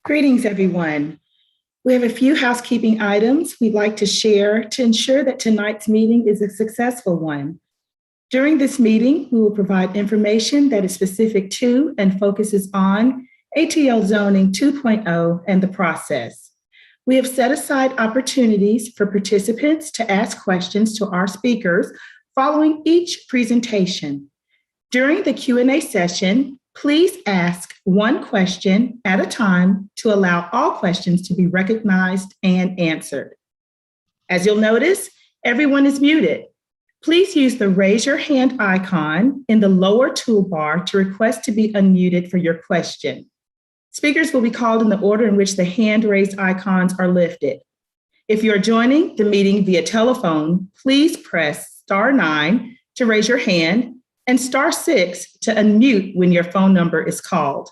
Greetings, everyone. We have a few housekeeping items we'd like to share to ensure that tonight's meeting is a successful one. During this meeting, we will provide information that is specific to and focuses on ATL Zoning 2.0 and the process. We have set aside opportunities for participants to ask questions to our speakers following each presentation. During the Q&A session, please ask one question at a time to allow all questions to be recognized and answered. As you'll notice, everyone is muted. Please use the raise your hand icon in the lower toolbar to request to be unmuted for your question. Speakers will be called in the order in which the hand raised icons are lifted. If you're joining the meeting via telephone, please press *9 to raise your hand and *6 to unmute when your phone number is called.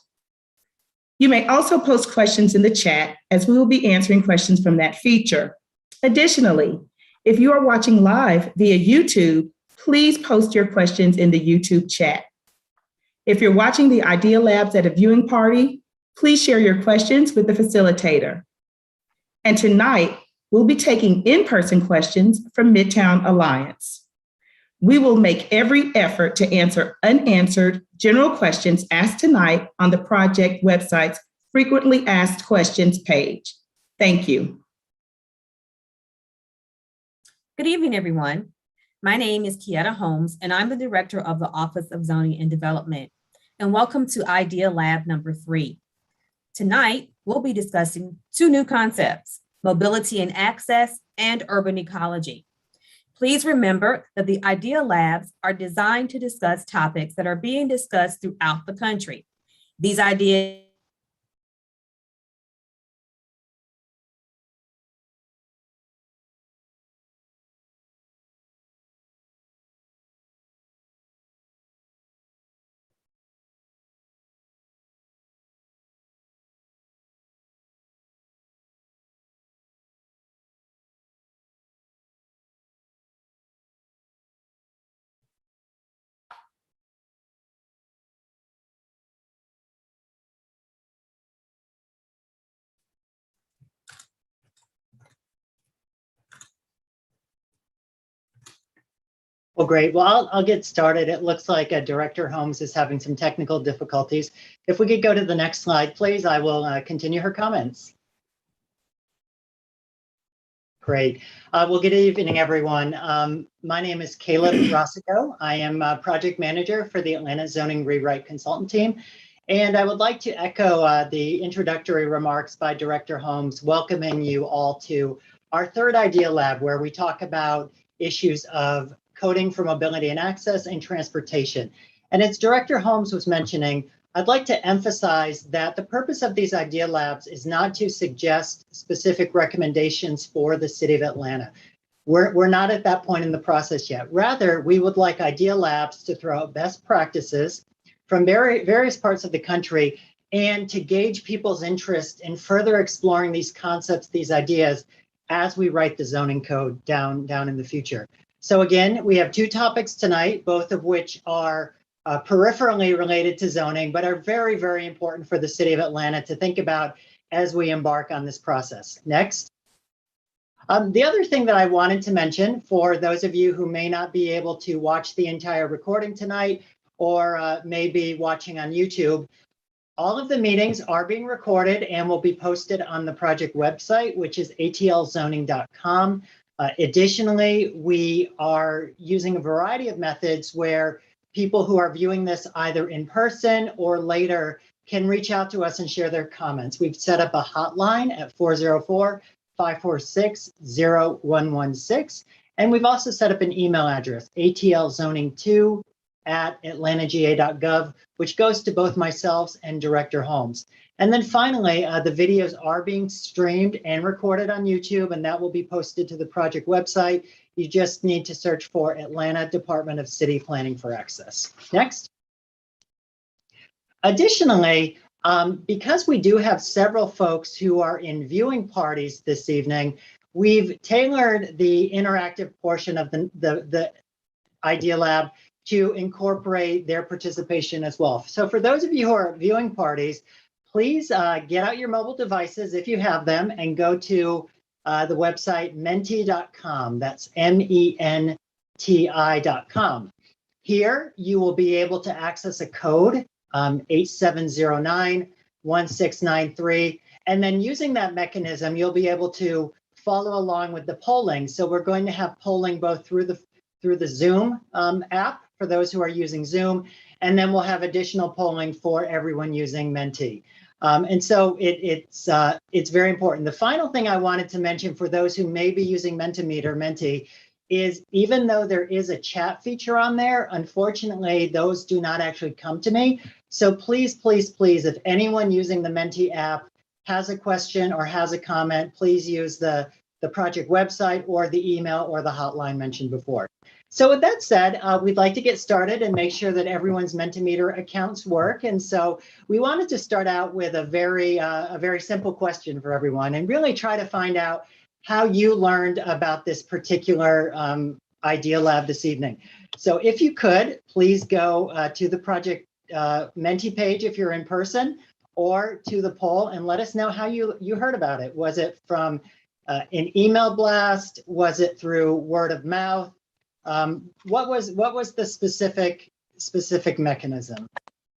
You may also post questions in the chat as we will be answering questions from that feature. Additionally, if you are watching live via YouTube, please post your questions in the YouTube chat. If you're watching the Idea Labs at a viewing party, please share your questions with the facilitator. And tonight, we'll be taking in-person questions from Midtown Alliance. We will make every effort to answer unanswered general questions asked tonight on the project website's frequently asked questions page. Thank you. Good evening, everyone. My name is Kieta Holmes, and I'm the Director of the Office of Zoning and Development. And welcome to Idea Lab number 3. Tonight, we'll be discussing 2 new concepts, mobility and access and urban ecology. Please remember that the Idea Labs are designed to discuss topics that are being discussed throughout the country. These ideas Well, great. Well, I'll get started. It looks like Director Holmes is having some technical difficulties. If we could go to the next slide, please, I will continue her comments. Great. Well, good evening, everyone. My name is Caleb Rossico. I am Project Manager for the Atlanta Zoning Rewrite Consultant Team. And I would like to echo the introductory remarks by Director Holmes, welcoming you all to our 3rd Idea Lab, where we talk about issues of coding for mobility and access and transportation. And as Director Holmes was mentioning, I'd like to emphasize that the purpose of these Idea Labs is not to suggest specific recommendations for the City of Atlanta. We're not at that point in the process yet. Rather, we would like Idea Labs to throw out best practices from various parts of the country and to gauge people's interest in further exploring these concepts, these ideas, as we write the zoning code down in the future. So again, we have 2 topics tonight, both of which are peripherally related to zoning, but are very, very important for the City of Atlanta to think about as we embark on this process. Next. The other thing that I wanted to mention for those of you who may not be able to watch the entire recording tonight or may be watching on YouTube, all of the meetings are being recorded and will be posted on the project website, which is atlzoning.com. Additionally, we are using a variety of methods where people who are viewing this either in person or later can reach out to us and share their comments. We've set up a hotline at 404-546-0116. And we've also set up an email address, atlzoning2@atlantagA.gov, which goes to both myself and Director Holmes. And then finally, the videos are being streamed and recorded on YouTube, and that will be posted to the project website. You just need to search for Atlanta Department of City Planning for access. Next. Additionally, because we do have several folks who are in viewing parties this evening, we've tailored the interactive portion of the Idea Lab to incorporate their participation as well. So for those of you who are at viewing parties, please get out your mobile devices if you have them and go to the website menti.com. That's MENTI.com. Here, you will be able to access a code, 8709-1693. And then using that mechanism, you'll be able to follow along with the polling. So we're going to have polling both through the Zoom app for those who are using Zoom, and then we'll have additional polling for everyone using Menti. And so it's very important. The final thing I wanted to mention for those who may be using Menti is even though there is a chat feature on there, unfortunately, those do not actually come to me. So please, please, please, if anyone using the Menti app has a question or has a comment, please use the project website or the email or the hotline mentioned before. So with that said, we'd like to get started and make sure that everyone's Mentimeter accounts work. And so we wanted to start out with a very simple question for everyone and really try to find out how you learned about this particular Idea Lab this evening. So if you could, please go to the Project Menti page if you're in person, or to the poll and let us know how you heard about it. Was it from an email blast? Was it through word of mouth? What was the specific mechanism?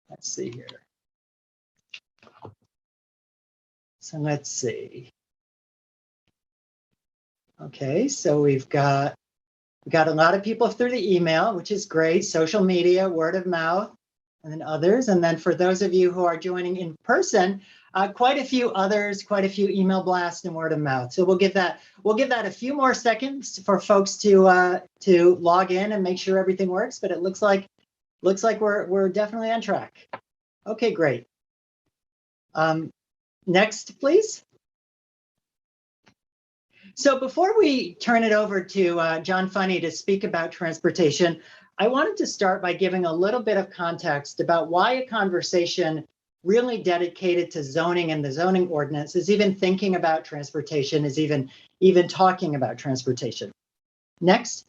Let's see here. So let's see. Okay, so we've got a lot of people through the email, which is great. Social media, word of mouth, and then others. And then for those of you who are joining in person, quite a few others, quite a few email blasts and word of mouth. So we'll give that a few more seconds for folks to log in and make sure everything works. But it looks like we're definitely on track. Okay, great. Next, please. So before we turn it over to John Funny to speak about transportation, I wanted to start by giving a little bit of context about why a conversation really dedicated to zoning and the zoning ordinance is even thinking about transportation, is even talking about transportation. Next.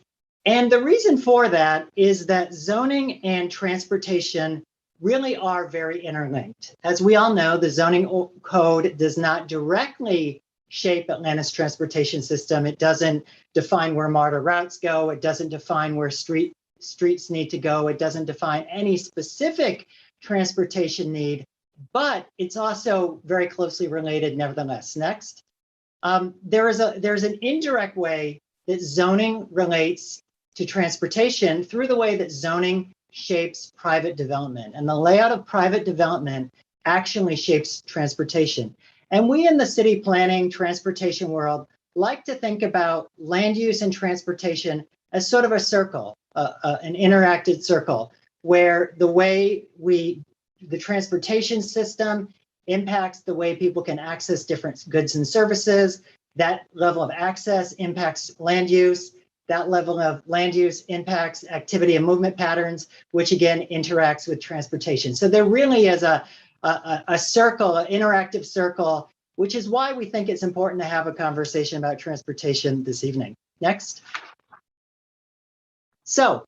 And the reason for that is that zoning and transportation really are very interlinked. As we all know, the zoning code does not directly shape Atlanta's transportation system. It doesn't define where MARTA routes go. It doesn't define where streets need to go. It doesn't define any specific transportation need, but it's also very closely related nevertheless. Next, there's an indirect way that zoning relates to transportation through the way that zoning shapes private development, and the layout of private development actually shapes transportation. And we in the city planning transportation world like to think about land use and transportation as sort of a circle, an interacted circle, where the way the transportation system impacts the way people can access different goods and services. That level of access impacts land use. That level of land use impacts activity and movement patterns, which again interacts with transportation. So there really is a circle, an interactive circle, which is why we think it's important to have a conversation about transportation this evening. Next. So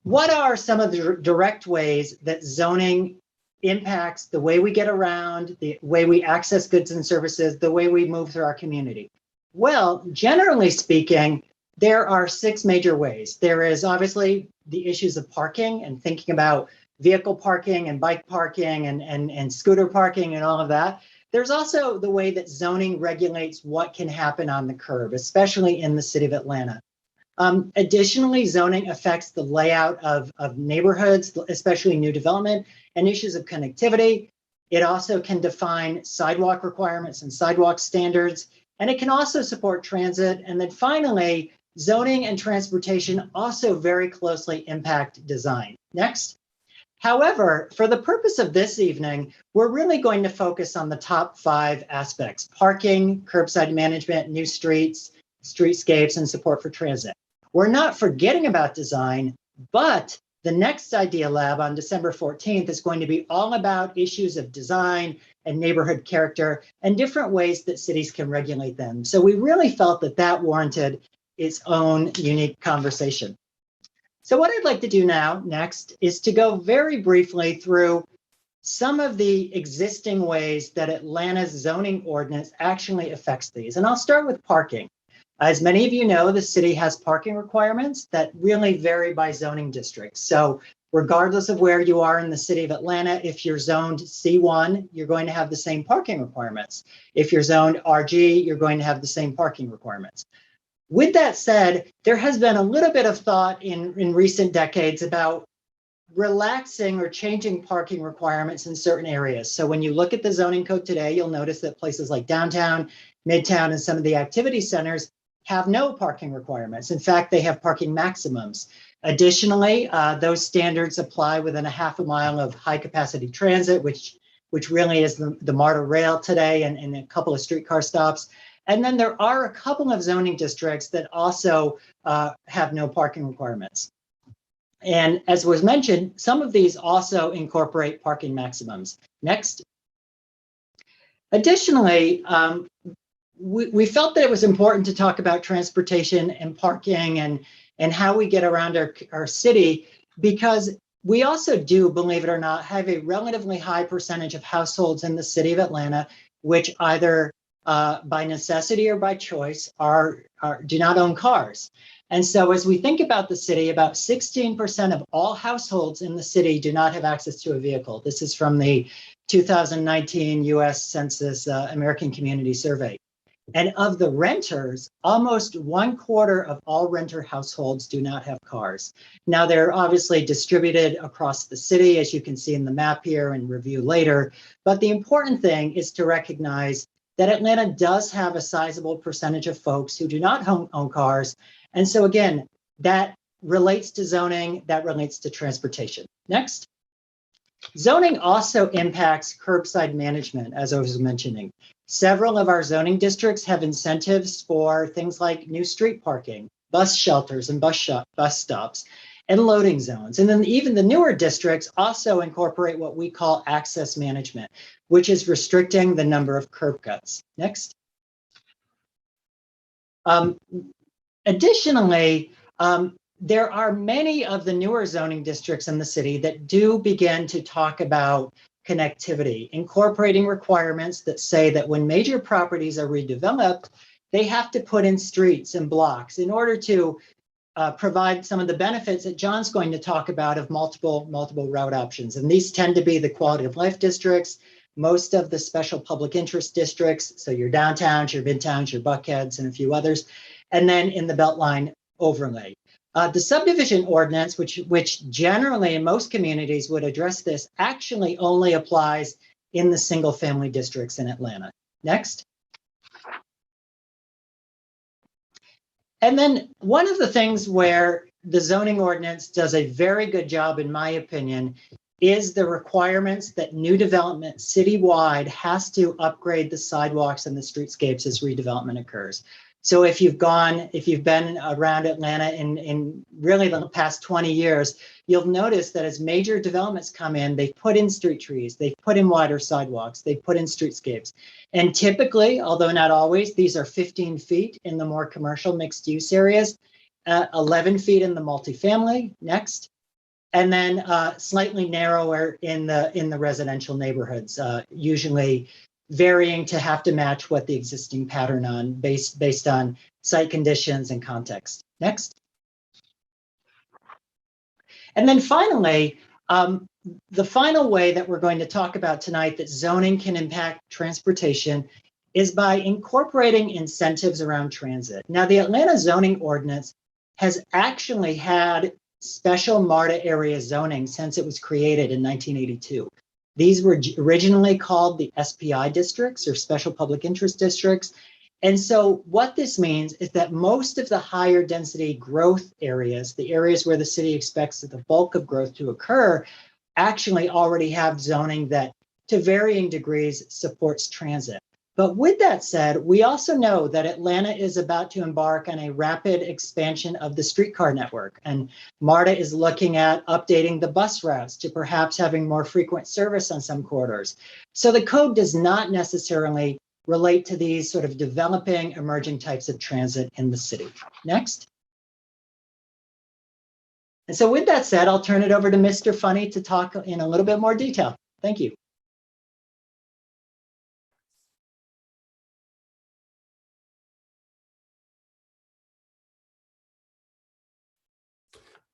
what are some of the direct ways that zoning impacts the way we get around, the way we access goods and services, the way we move through our community? Well, generally speaking, there are 6 major ways. There is obviously the issues of parking and thinking about vehicle parking and bike parking and scooter parking and all of that. There's also the way that zoning regulates what can happen on the curb, especially in the city of Atlanta. Additionally, zoning affects the layout of neighborhoods, especially new development, and issues of connectivity. It also can define sidewalk requirements and sidewalk standards, and it can also support transit. And then finally, zoning and transportation also very closely impact design. Next. However, for the purpose of this evening, we're really going to focus on the top 5 aspects: parking, curbside management, new streets, streetscapes, and support for transit. We're not forgetting about design, but the next Idea Lab on December 14th is going to be all about issues of design and neighborhood character and different ways that cities can regulate them. So we really felt that that warranted its own unique conversation. So what I'd like to do now next is to go very briefly through some of the existing ways that Atlanta's zoning ordinance actually affects these. And I'll start with parking. As many of you know, the city has parking requirements that really vary by zoning district. So regardless of where you are in the city of Atlanta, if you're zoned C1, you're going to have the same parking requirements. If you're zoned RG, you're going to have the same parking requirements. With that said, there has been a little bit of thought in recent decades about relaxing or changing parking requirements in certain areas. So when you look at the zoning code today, you'll notice that places like downtown, midtown, and some of the activity centers have no parking requirements. In fact, they have parking maximums. Additionally, those standards apply within a half a mile of high capacity transit, which really is the MARTA rail today, and a couple of streetcar stops. And then there are a couple of zoning districts that also have no parking requirements. And as was mentioned, some of these also incorporate parking maximums. Next. Additionally, we felt that it was important to talk about transportation and parking and how we get around our city, because we also do, believe it or not, have a relatively high percentage of households in the city of Atlanta, which either by necessity or by choice do not own cars. And so as we think about the city, about 16% of all households in the city do not have access to a vehicle. This is from the 2019 US Census American Community Survey. And of the renters, almost 1/4 of all renter households do not have cars. Now, they're obviously distributed across the city, as you can see in the map here and review later. But the important thing is to recognize that Atlanta does have a sizable percentage of folks who do not own cars. And so again, that relates to zoning, that relates to transportation. Next. Zoning also impacts curbside management, as I was mentioning. Several of our zoning districts have incentives for things like new street parking, bus shelters and bus stops, and loading zones. And then even the newer districts also incorporate what we call access management, which is restricting the number of curb cuts. Next. Additionally, there are many of the newer zoning districts in the city that do begin to talk about connectivity, incorporating requirements that say that when major properties are redeveloped, they have to put in streets and blocks in order to provide some of the benefits that John's going to talk about of multiple route options. And these tend to be the quality of life districts, most of the special public interest districts, so your downtowns, your midtowns, your Buckheads, and a few others, and then in the Beltline overlay. The subdivision ordinance, which generally in most communities would address this, actually only applies in the single family districts in Atlanta. Next. And then one of the things where the zoning ordinance does a very good job, in my opinion, is the requirements that new development citywide has to upgrade the sidewalks and the streetscapes as redevelopment occurs. So if you've been around Atlanta in really the past 20 years, you'll notice that as major developments come in, they've put in street trees, they've put in wider sidewalks, they've put in streetscapes. And typically, although not always, these are 15 feet in the more commercial mixed use areas, 11 feet in the multifamily. Next. And then slightly narrower in the residential neighborhoods, usually varying to have to match what the existing pattern on based on site conditions and context. Next. And then finally, the final way that we're going to talk about tonight that zoning can impact transportation is by incorporating incentives around transit. Now, the Atlanta zoning ordinance has actually had special MARTA area zoning since it was created in 1982. These were originally called the SPI districts, or special public interest districts. And so what this means is that most of the higher density growth areas, the areas where the city expects the bulk of growth to occur, actually already have zoning that to varying degrees supports transit. But with that said, we also know that Atlanta is about to embark on a rapid expansion of the streetcar network. And MARTA is looking at updating the bus routes to perhaps having more frequent service on some corridors. So the code does not necessarily relate to these sort of developing emerging types of transit in the city. Next. And so with that said, I'll turn it over to Mr. Funny to talk in a little bit more detail. Thank you.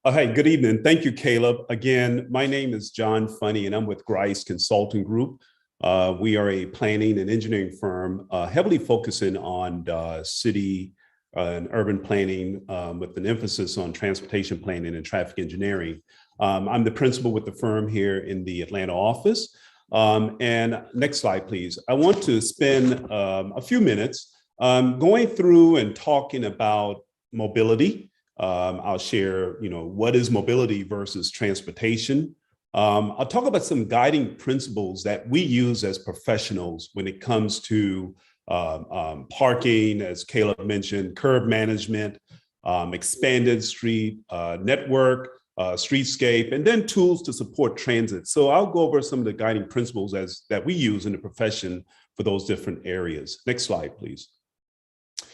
Hey, good evening. Thank you, Caleb. Again, my name is John Funny, and I'm with Grice Consulting Group. We are a planning and engineering firm heavily focusing on city and urban planning with an emphasis on transportation planning and traffic engineering. I'm the principal with the firm here in the Atlanta office. And next slide, please. I want to spend a few minutes going through and talking about mobility. I'll share, what is mobility versus transportation. I'll talk about some guiding principles that we use as professionals when it comes to parking, as Caleb mentioned, curb management, expanded street network, streetscape, and then tools to support transit. So I'll go over some of the guiding principles that we use in the profession for those different areas. Next slide, please.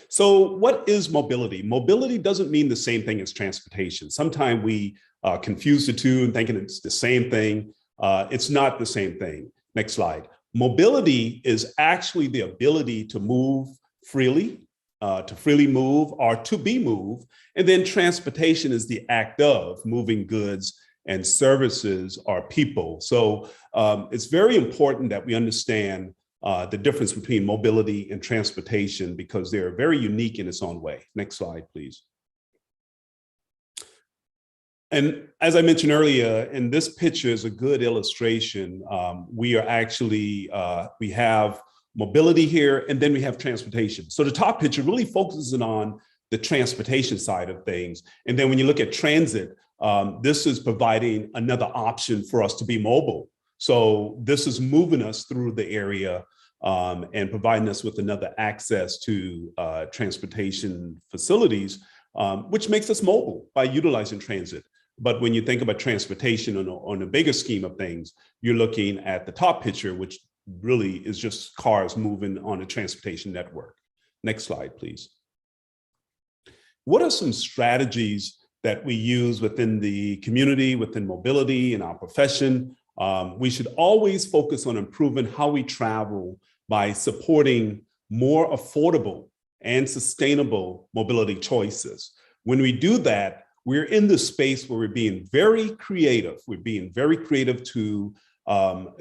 So what is mobility? Mobility doesn't mean the same thing as transportation. Sometimes we confuse the two and thinking it's the same thing. It's not the same thing. Next slide. Mobility is actually the ability to move freely, to freely move or to be moved. And then transportation is the act of moving goods and services or people. So it's very important that we understand the difference between mobility and transportation because they're very unique in its own way. Next slide, please. And as I mentioned earlier, and this picture is a good illustration, we are actually, we have mobility here and then we have transportation. So the top picture really focuses on the transportation side of things. And then when you look at transit, this is providing another option for us to be mobile. So this is moving us through the area and providing us with another access to transportation facilities, which makes us mobile by utilizing transit. But when you think about transportation on a bigger scheme of things, you're looking at the top picture, which really is just cars moving on a transportation network. Next slide, please. What are some strategies that we use within the community, within mobility in our profession? We should always focus on improving how we travel by supporting more affordable and sustainable mobility choices. When we do that, we're in the space where we're being very creative. We're being very creative to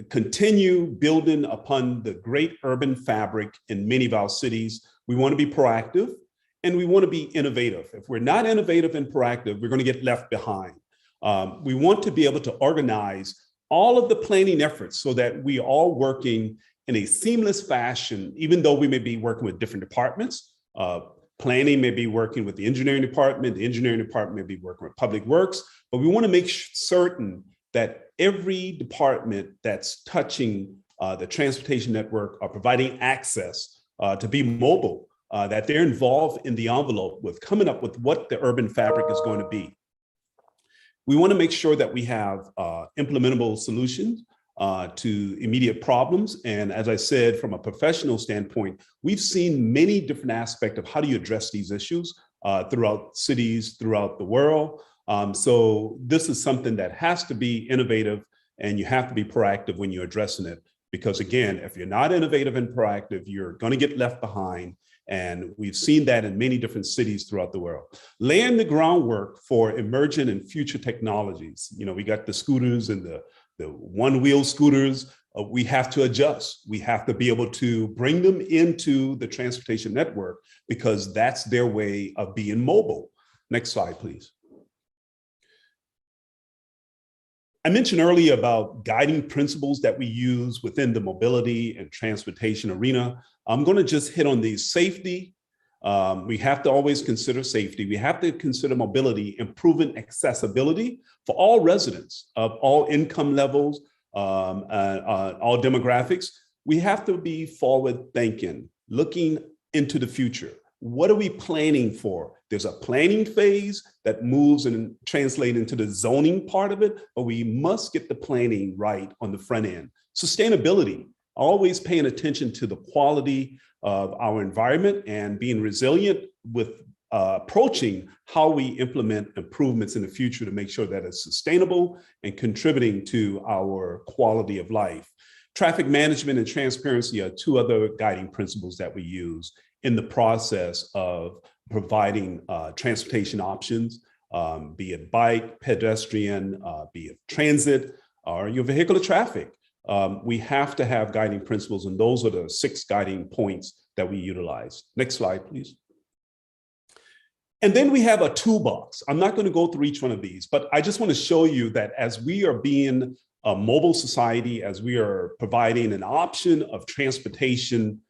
continue building upon the great urban fabric in many of our cities. We want to be proactive and we want to be innovative. If we're not innovative and proactive, we're going to get left behind. We want to be able to organize all of the planning efforts so that we are all working in a seamless fashion, even though we may be working with different departments. Planning may be working with the engineering department may be working with public works, but we want to make certain that every department that's touching the transportation network are providing access to be mobile, that they're involved in the envelope with coming up with what the urban fabric is going to be. We want to make sure that we have implementable solutions to immediate problems. And as I said, from a professional standpoint, we've seen many different aspects of how do you address these issues throughout cities, throughout the world. So this is something that has to be innovative and you have to be proactive when you're addressing it. Because again, if you're not innovative and proactive, you're going to get left behind. And we've seen that in many different cities throughout the world. Laying the groundwork for emerging and future technologies. We got the scooters and the one-wheel scooters. We have to adjust. We have to be able to bring them into the transportation network because that's their way of being mobile. Next slide, please. I mentioned earlier about guiding principles that we use within the mobility and transportation arena. I'm going to just hit on these. Safety. We have to always consider safety. We have to consider mobility, improving accessibility for all residents of all income levels, all demographics. We have to be forward thinking, looking into the future. What are we planning for? There's a planning phase that moves and translates into the zoning part of it, but we must get the planning right on the front end. Sustainability, always paying attention to the quality of our environment and being resilient with approaching how we implement improvements in the future to make sure that it's sustainable and contributing to our quality of life. Traffic management and transparency are two other guiding principles that we use in the process of providing transportation options, be it bike, pedestrian, be it transit, or your vehicular traffic. We have to have guiding principles, and those are the 6 guiding points that we utilize. Next slide, please. And then we have a toolbox. I'm not going to go through each one of these, but I just want to show you that as we are being a mobile society, as we are providing an option of transportation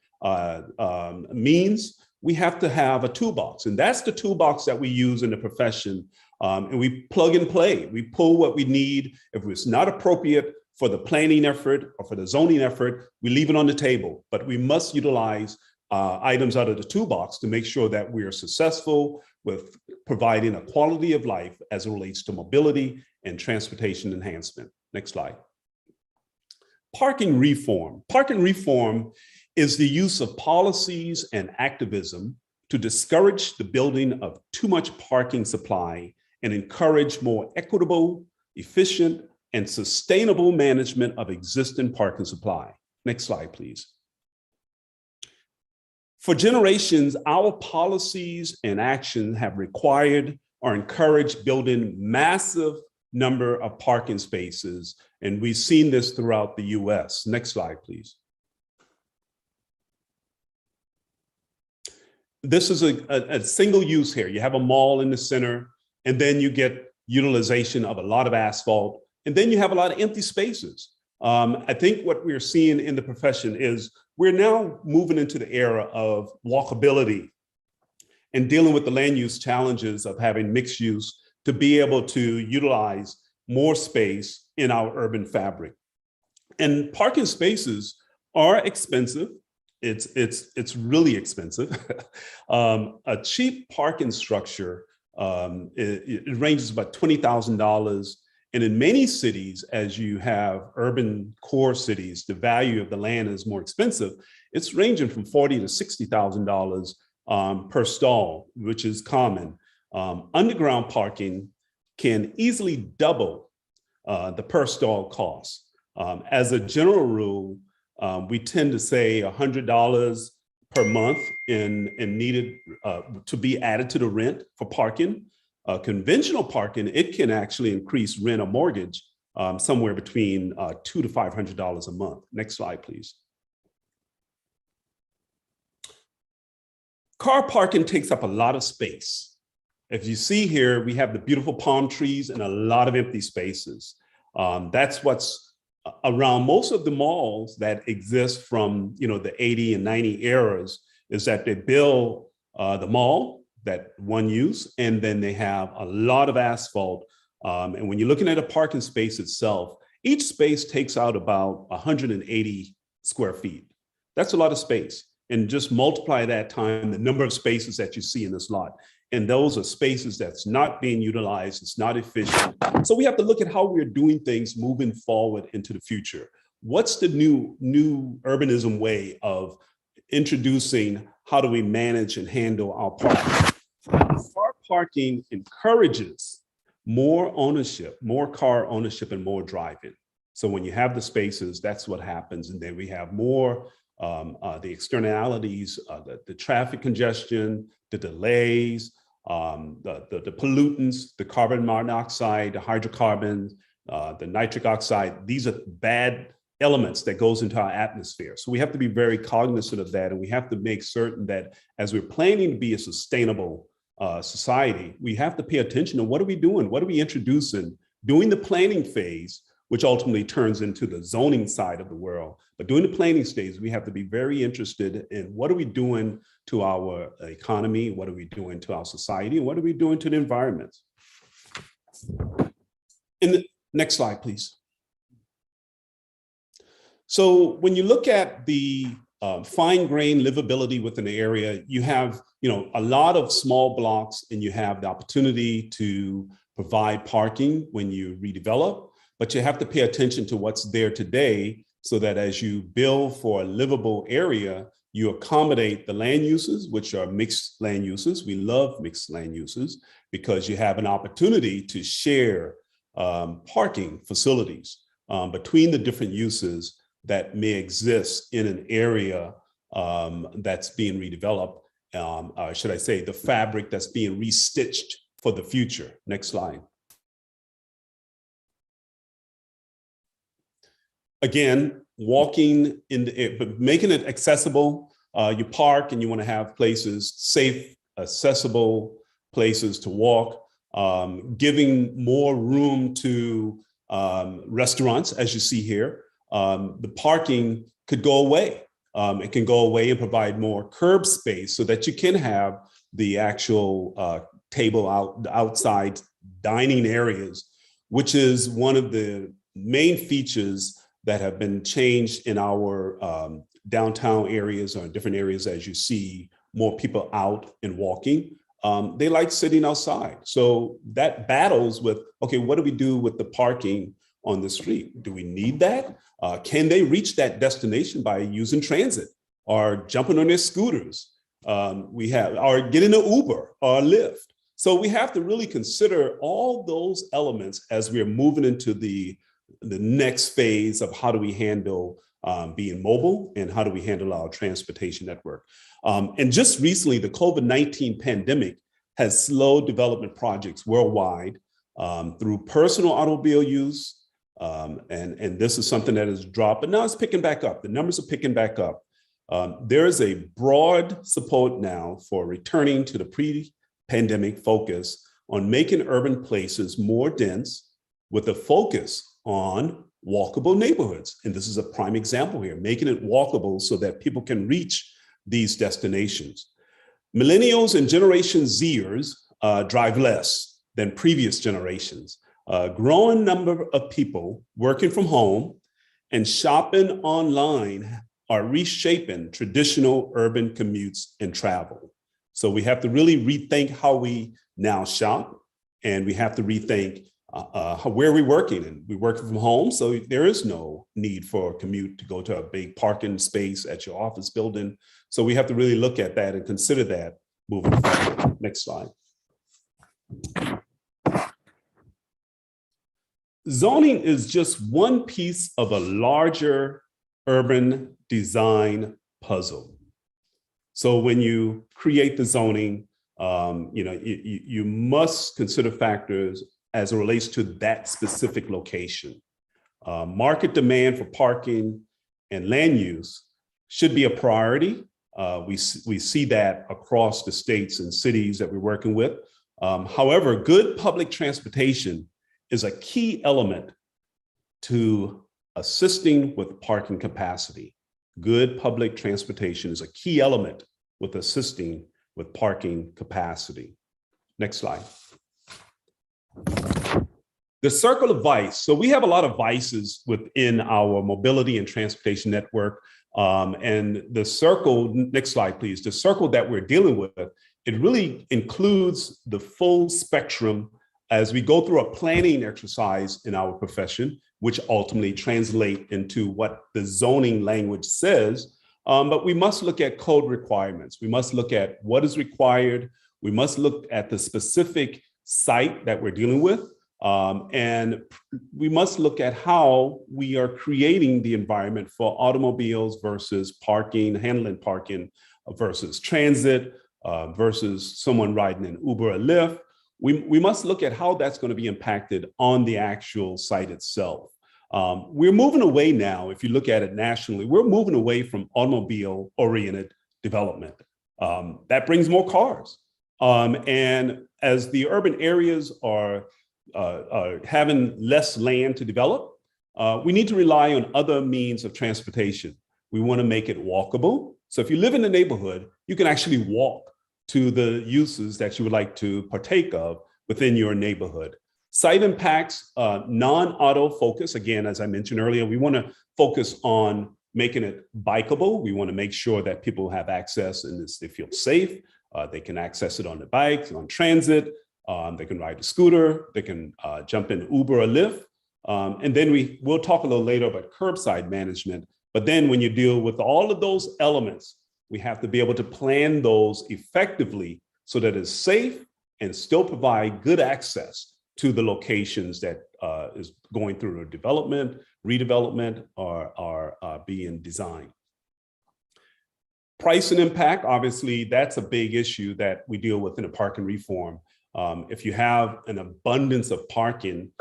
means, we have to have a toolbox. And that's the toolbox that we use in the profession. And we plug and play. We pull what we need. If it's not appropriate for the planning effort or for the zoning effort, we leave it on the table. But we must utilize items out of the toolbox to make sure that we are successful with providing a quality of life as it relates to mobility and transportation enhancement. Next slide. Parking reform. Parking reform is the use of policies and activism to discourage the building of too much parking supply and encourage more equitable, efficient, and sustainable management of existing parking supply. Next slide, please. For generations, our policies and actions have required or encouraged building massive number of parking spaces, and we've seen this throughout the US. Next slide, please. This is a single use here. You have a mall in the center, and then you get utilization of a lot of asphalt, and then you have a lot of empty spaces. I think what we're seeing in the profession is we're now moving into the era of walkability and dealing with the land use challenges of having mixed use to be able to utilize more space in our urban fabric. And parking spaces are expensive. It's really expensive. A cheap parking structure, it ranges about $20,000. And in many cities, as you have urban core cities, the value of the land is more expensive. It's ranging from $40,000 to $60,000 per stall, which is common. Underground parking can easily double the per stall cost. As a general rule, we tend to say $100 per month in needed to be added to the rent for parking. Conventional parking, it can actually increase rent or mortgage somewhere between $200 to $500 a month. Next slide, please. Car parking takes up a lot of space. If you see here, we have the beautiful palm trees and a lot of empty spaces. That's what's around most of the malls that exist from the 80 and 90 eras, is that they build the mall, that one use, and then they have a lot of asphalt. And when you're looking at a parking space itself, each space takes out about 180 square feet. That's a lot of space. And just multiply that time, the number of spaces that you see in this lot. And those are spaces that's not being utilized, it's not efficient. So we have to look at how we're doing things moving forward into the future. What's the new urbanism way of introducing how do we manage and handle our parking? Car parking encourages more ownership, more car ownership, and more driving. So when you have the spaces, that's what happens. And then we have more the externalities, the traffic congestion, the delays, the pollutants, the carbon monoxide, the hydrocarbons, the nitric oxide. These are bad elements that goes into our atmosphere. So we have to be very cognizant of that. And we have to make certain that as we're planning to be a sustainable society, we have to pay attention to what are we doing? What are we introducing during the planning phase, which ultimately turns into the zoning side of the world. But during the planning stage, we have to be very interested in what are we doing to our economy? What are we doing to our society? And what are we doing to the environment? In the next slide, please. So when you look at the fine-grained livability within the area, you have a lot of small blocks, and you have the opportunity to provide parking when you redevelop, but you have to pay attention to what's there today so that as you build for a livable area, you accommodate the land uses, which are mixed land uses. We love mixed land uses because you have an opportunity to share parking facilities between the different uses that may exist in an area that's being redeveloped, or should I say the fabric that's being restitched for the future. Next slide. Again, walking in the, but making it accessible. You park and you want to have places, safe, accessible places to walk, giving more room to restaurants, as you see here. The parking could go away. It can go away and provide more curb space so that you can have the actual table outside dining areas, which is one of the main features that have been changed in our downtown areas or different areas. As you see more people out and walking, they like sitting outside. So that battles with, okay, what do we do with the parking on the street? Do we need that? Can they reach that destination by using transit or jumping on their scooters? Or getting an Uber or a Lyft. So we have to really consider all those elements as we're moving into the next phase of how do we handle being mobile and how do we handle our transportation network. And just recently, the COVID-19 pandemic has slowed development projects worldwide through personal automobile use. And this is something that has dropped, but now it's picking back up. The numbers are picking back up. There is a broad support now for returning to the pre-pandemic focus on making urban places more dense with a focus on walkable neighborhoods. And this is a prime example here, making it walkable so that people can reach these destinations. Millennials and Generation Zers drive less than previous generations. A growing number of people working from home and shopping online are reshaping traditional urban commutes and travel. So we have to really rethink how we now shop, and we have to rethink where we're working. And we're working from home, so there is no need for a commute to go to a big parking space at your office building. So we have to really look at that and consider that moving forward. Next slide. Zoning is just one piece of a larger urban design puzzle. So when you create the zoning, you must consider factors as it relates to that specific location. Market demand for parking and land use should be a priority. We see that across the states and cities that we're working with. However, good public transportation is a key element to assisting with parking capacity. Good public transportation is a key element with assisting with parking capacity. Next slide. The circle of vice. So we have a lot of vices within our mobility and transportation network. And the circle, next slide, please. The circle that we're dealing with, it really includes the full spectrum as we go through a planning exercise in our profession, which ultimately translate into what the zoning language says. But we must look at code requirements. We must look at what is required. We must look at the specific site that we're dealing with. And we must look at how we are creating the environment for automobiles versus parking, handling parking versus transit, versus someone riding an Uber or Lyft. We must look at how that's going to be impacted on the actual site itself. We're moving away now, if you look at it nationally, we're moving away from automobile-oriented development. That brings more cars. And as the urban areas are having less land to develop, we need to rely on other means of transportation. We want to make it walkable. So if you live in the neighborhood, you can actually walk to the uses that you would like to partake of within your neighborhood. Site impacts, non-auto focus. Again, as I mentioned earlier, we want to focus on making it bikeable. We want to make sure that people have access and they feel safe. They can access it on the bike, on transit. They can ride a scooter. They can jump in Uber or Lyft. And then we'll talk a little later about curbside management. But then when you deal with all of those elements, we have to be able to plan those effectively so that it's safe and still provide good access to the locations that is going through a development, redevelopment, or are being designed. Price and impact, obviously, that's a big issue that we deal with in a parking reform. If you have an abundance of parking,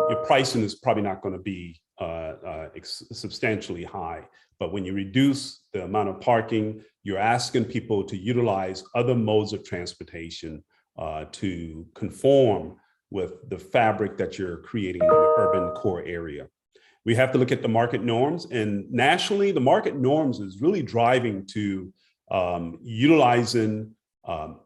your pricing is probably not going to be substantially high. But when you reduce the amount of parking, you're asking people to utilize other modes of transportation to conform with the fabric that you're creating in the urban core area. We have to look at the market norms, and nationally, the market norms is really driving to utilizing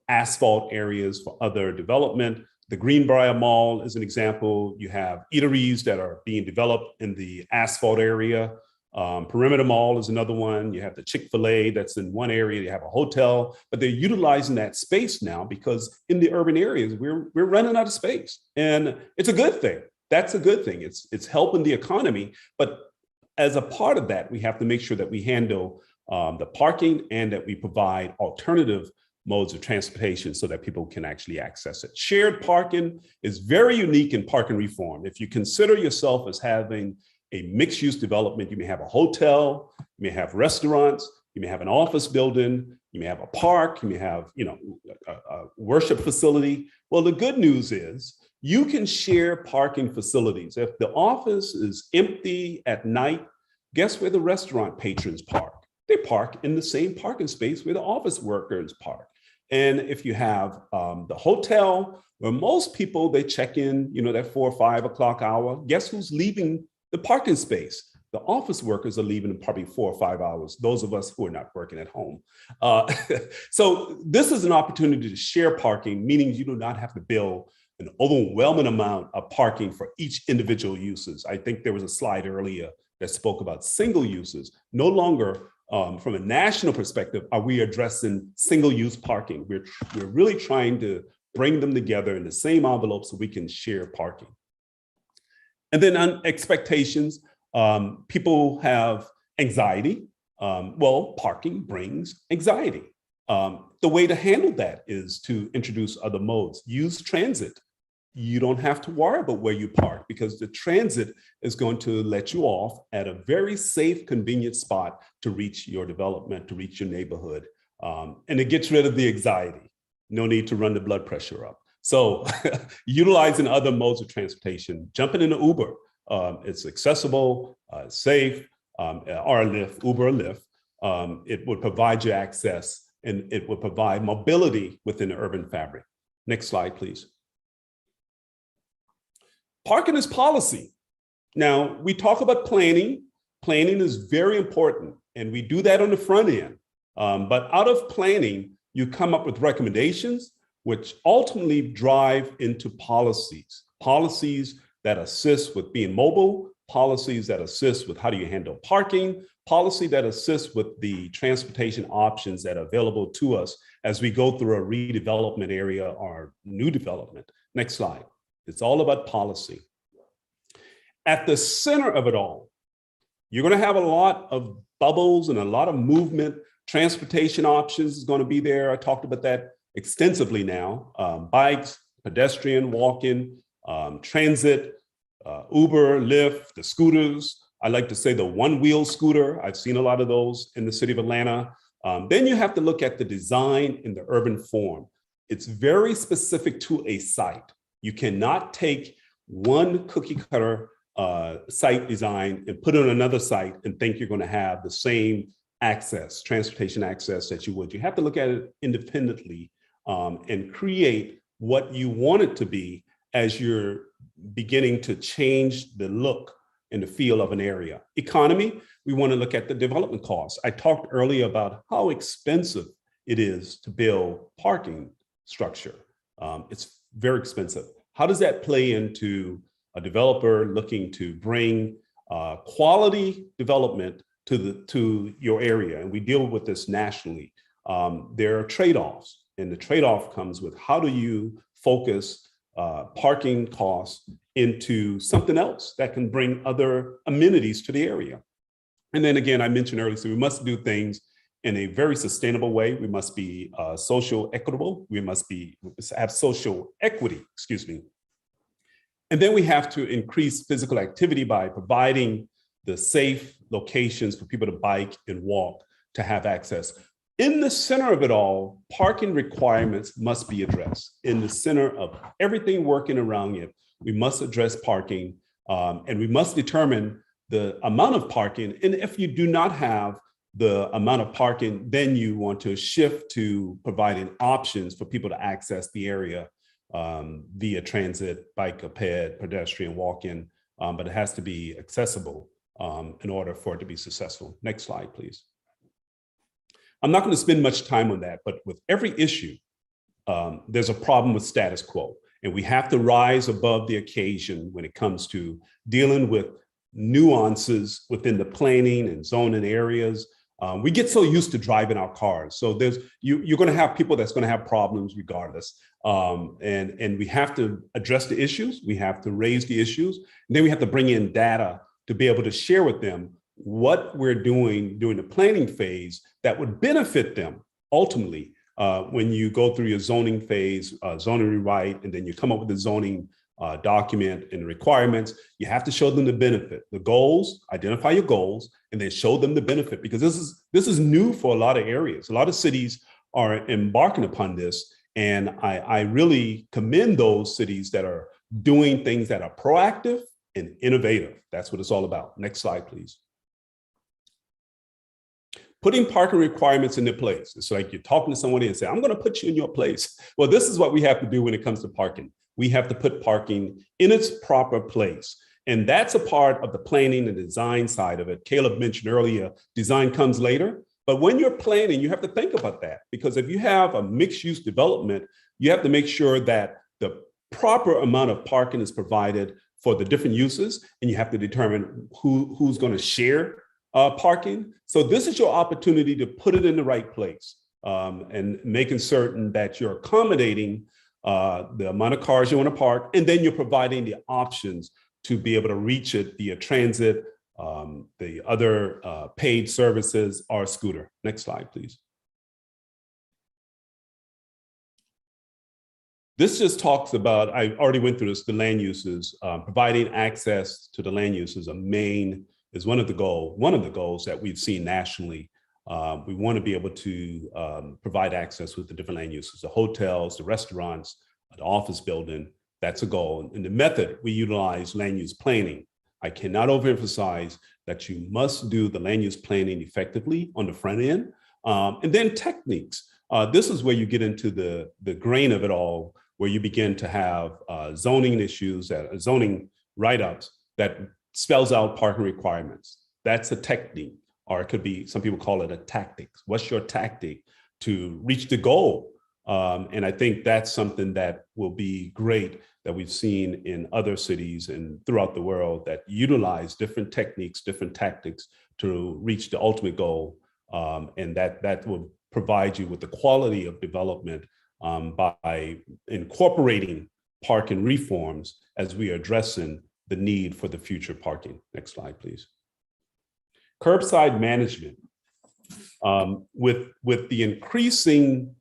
asphalt areas for other development. The Greenbrier Mall is an example. You have eateries that are being developed in the asphalt area. Perimeter Mall is another one. You have the Chick-fil-A that's in one area. You have a hotel, but they're utilizing that space now because in the urban areas, we're running out of space, and it's a good thing. That's a good thing. It's helping the economy, but as a part of that, we have to make sure that we handle the parking and that we provide alternative modes of transportation so that people can actually access it. Shared parking is very unique in parking reform. If you consider yourself as having a mixed-use development, you may have a hotel, you may have restaurants, you may have an office building, you may have a park, you may have, a worship facility. Well, the good news is you can share parking facilities. If the office is empty at night, guess where the restaurant patrons park? They park in the same parking space where the office workers park. And if you have the hotel, where most people, they check in, that 4 or 5 o'clock hour, guess who's leaving the parking space? The office workers are leaving in probably 4 or 5 hours, those of us who are not working at home. So this is an opportunity to share parking, meaning you do not have to build an overwhelming amount of parking for each individual uses. I think there was a slide earlier that spoke about single uses. No longer, from a national perspective, are we addressing single-use parking. We're really trying to bring them together in the same envelope so we can share parking. And then on expectations, people have anxiety. Well, parking brings anxiety. The way to handle that is to introduce other modes. Use transit. You don't have to worry about where you park because the transit is going to let you off at a very safe, convenient spot to reach your development, to reach your neighborhood. And it gets rid of the anxiety. No need to run the blood pressure up. So utilizing other modes of transportation, jumping into Uber, it's accessible, safe, or Lyft, Uber or Lyft. It would provide you access and it would provide mobility within the urban fabric. Next slide, please. Parking is policy. Now, we talk about planning. Planning is very important, and we do that on the front end. But out of planning, you come up with recommendations, which ultimately drive into policies. Policies that assist with being mobile, policies that assist with how do you handle parking, policy that assists with the transportation options that are available to us as we go through a redevelopment area or new development. Next slide. It's all about policy. At the center of it all, you're going to have a lot of bubbles and a lot of movement. Transportation options is going to be there. I talked about that extensively now. Bikes, pedestrian, walking, transit, Uber, Lyft, the scooters. I like to say the one-wheel scooter. I've seen a lot of those in the city of Atlanta. Then you have to look at the design in the urban form. It's very specific to a site. You cannot take one cookie cutter site design and put it on another site and think you're going to have the same access, transportation access that you would. You have to look at it independently and create what you want it to be as you're beginning to change the look and the feel of an area. Economy, we want to look at the development costs. I talked earlier about how expensive it is to build parking structure. It's very expensive. How does that play into a developer looking to bring quality development to your area? And we deal with this nationally. There are trade-offs, and the trade-off comes with how do you focus parking costs into something else that can bring other amenities to the area. And then again, I mentioned earlier, so we must do things in a very sustainable way. We must be social equitable. We must have social equity, excuse me. And then we have to increase physical activity by providing the safe locations for people to bike and walk to have access. In the center of it all, parking requirements must be addressed. In the center of everything working around it, we must address parking, and we must determine the amount of parking. And if you do not have the amount of parking, then you want to shift to providing options for people to access the area via transit, bike, pedestrian, walk-in, but it has to be accessible in order for it to be successful. Next slide, please. I'm not going to spend much time on that, but with every issue, there's a problem with status quo, and we have to rise above the occasion when it comes to dealing with nuances within the planning and zoning areas. We get so used to driving our cars. So you're going to have people that's going to have problems regardless. And we have to address the issues. We have to raise the issues. And then we have to bring in data to be able to share with them what we're doing during the planning phase that would benefit them ultimately when you go through your zoning phase, zoning rewrite, and then you come up with the zoning document and requirements. You have to show them the benefit, the goals, identify your goals, and then show them the benefit, because this is new for a lot of areas. A lot of cities are embarking upon this, and I really commend those cities that are doing things that are proactive and innovative. That's what it's all about. Next slide, please. Putting parking requirements into place. It's like you're talking to somebody and say, I'm going to put you in your place. Well, this is what we have to do when it comes to parking. We have to put parking in its proper place. And that's a part of the planning and design side of it. Caleb mentioned earlier, design comes later. But when you're planning, you have to think about that, because if you have a mixed use development, you have to make sure that the proper amount of parking is provided for the different uses, and you have to determine who's going to share parking. So this is your opportunity to put it in the right place, and making certain that you're accommodating the amount of cars you want to park, and then you're providing the options to be able to reach it via transit, the other paid services, or scooter. Next slide, please. This just talks about, I already went through this, the land uses. Providing access to the land use is one of the goals that we've seen nationally. We want to be able to provide access with the different land uses, the hotels, the restaurants, the office building. That's a goal. And the method, we utilize land use planning. I cannot overemphasize that you must do the land use planning effectively on the front end. And then techniques. This is where you get into the grain of it all, where you begin to have zoning issues, zoning write-ups that spells out parking requirements. That's a technique, or it could be, some people call it a tactic. What's your tactic to reach the goal? And I think that's something that will be great, that we've seen in other cities and throughout the world that utilize different techniques, different tactics to reach the ultimate goal. And that will provide you with the quality of development by incorporating parking reforms as we are addressing the need for the future parking. Next slide, please. Curbside management. With the increasing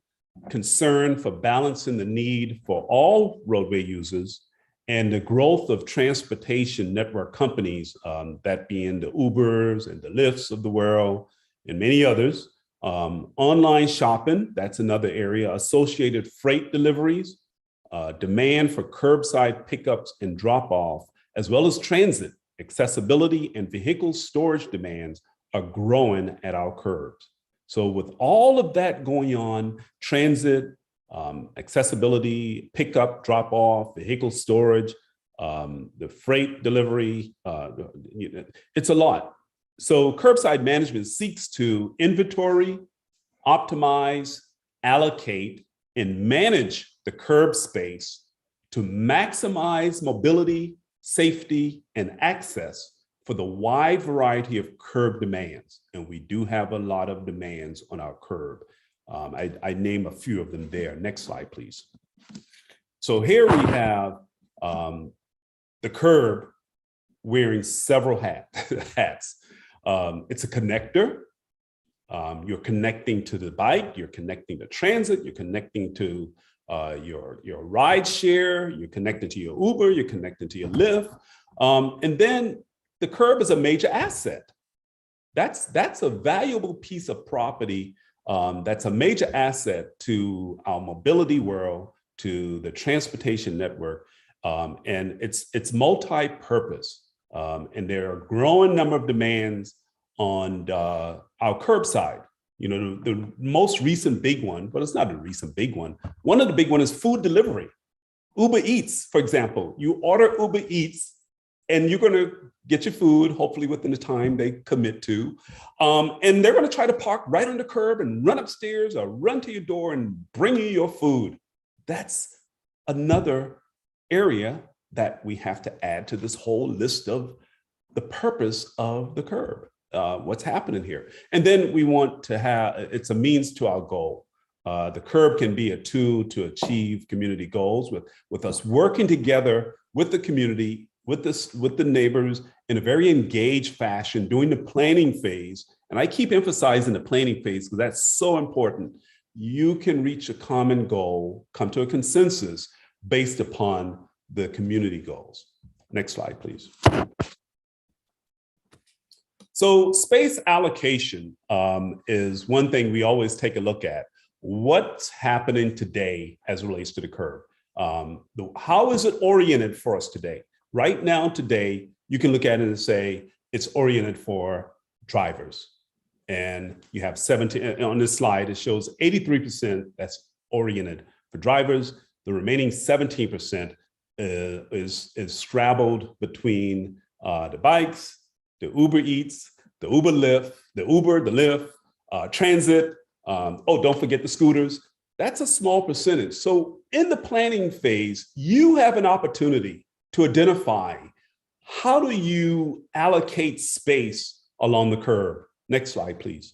concern for balancing the need for all roadway users and the growth of transportation network companies, that being the Ubers and the Lyfts of the world and many others, online shopping, that's another area, associated freight deliveries, demand for curbside pickups and drop-off, as well as transit, accessibility, and vehicle storage demands are growing at our curbs. So with all of that going on, transit, accessibility, pickup, drop-off, vehicle storage, the freight delivery, it's a lot. So curbside management seeks to inventory, optimize, allocate, and manage the curb space to maximize mobility, safety, and access for the wide variety of curb demands. And we do have a lot of demands on our curb. I name a few of them there. Next slide, please. So here we have the curb wearing several hats. It's a connector. You're connecting to the bike, you're connecting to transit, you're connecting to your ride share, you're connected to your Uber, you're connected to your Lyft. And then the curb is a major asset. That's a valuable piece of property. That's a major asset to our mobility world, to the transportation network. And it's multi-purpose. And there are a growing number of demands on our curbside. You know, the most recent big one, but it's not a recent big one. One of the big one is food delivery. Uber Eats, for example, you order Uber Eats and you're going to get your food, hopefully within the time they commit to. And they're going to try to park right on the curb and run upstairs or run to your door and bring you your food. That's another area that we have to add to this whole list of the purpose of the curb. What's happening here. And then we want to have, it's a means to our goal. The curb can be a tool to achieve community goals with us working together with the community, with the neighbors in a very engaged fashion during the planning phase. And I keep emphasizing the planning phase because that's so important. You can reach a common goal, come to a consensus based upon the community goals. Next slide, please. So space allocation is one thing we always take a look at. What's happening today as it relates to the curb? How is it oriented for us today? Right now, today, you can look at it and say it's oriented for drivers. And you have 17, on this slide, it shows 83% that's oriented for drivers. The remaining 17% is scrabbled between the bikes, the Uber Eats, the Uber Lyft, the Lyft, transit. Oh, don't forget the scooters. That's a small percentage. So in the planning phase, you have an opportunity to identify how do you allocate space along the curb. Next slide, please.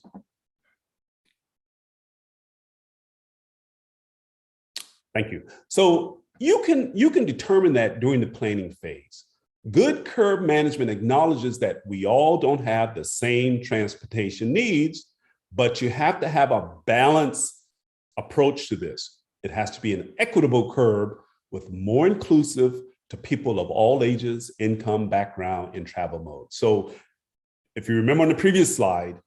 Thank you. So you can determine that during the planning phase. Good curb management acknowledges that we all don't have the same transportation needs, but you have to have a balanced approach to this. It has to be an equitable curb with more inclusive to people of all ages, income, background, and travel mode. So if you remember on the previous slide,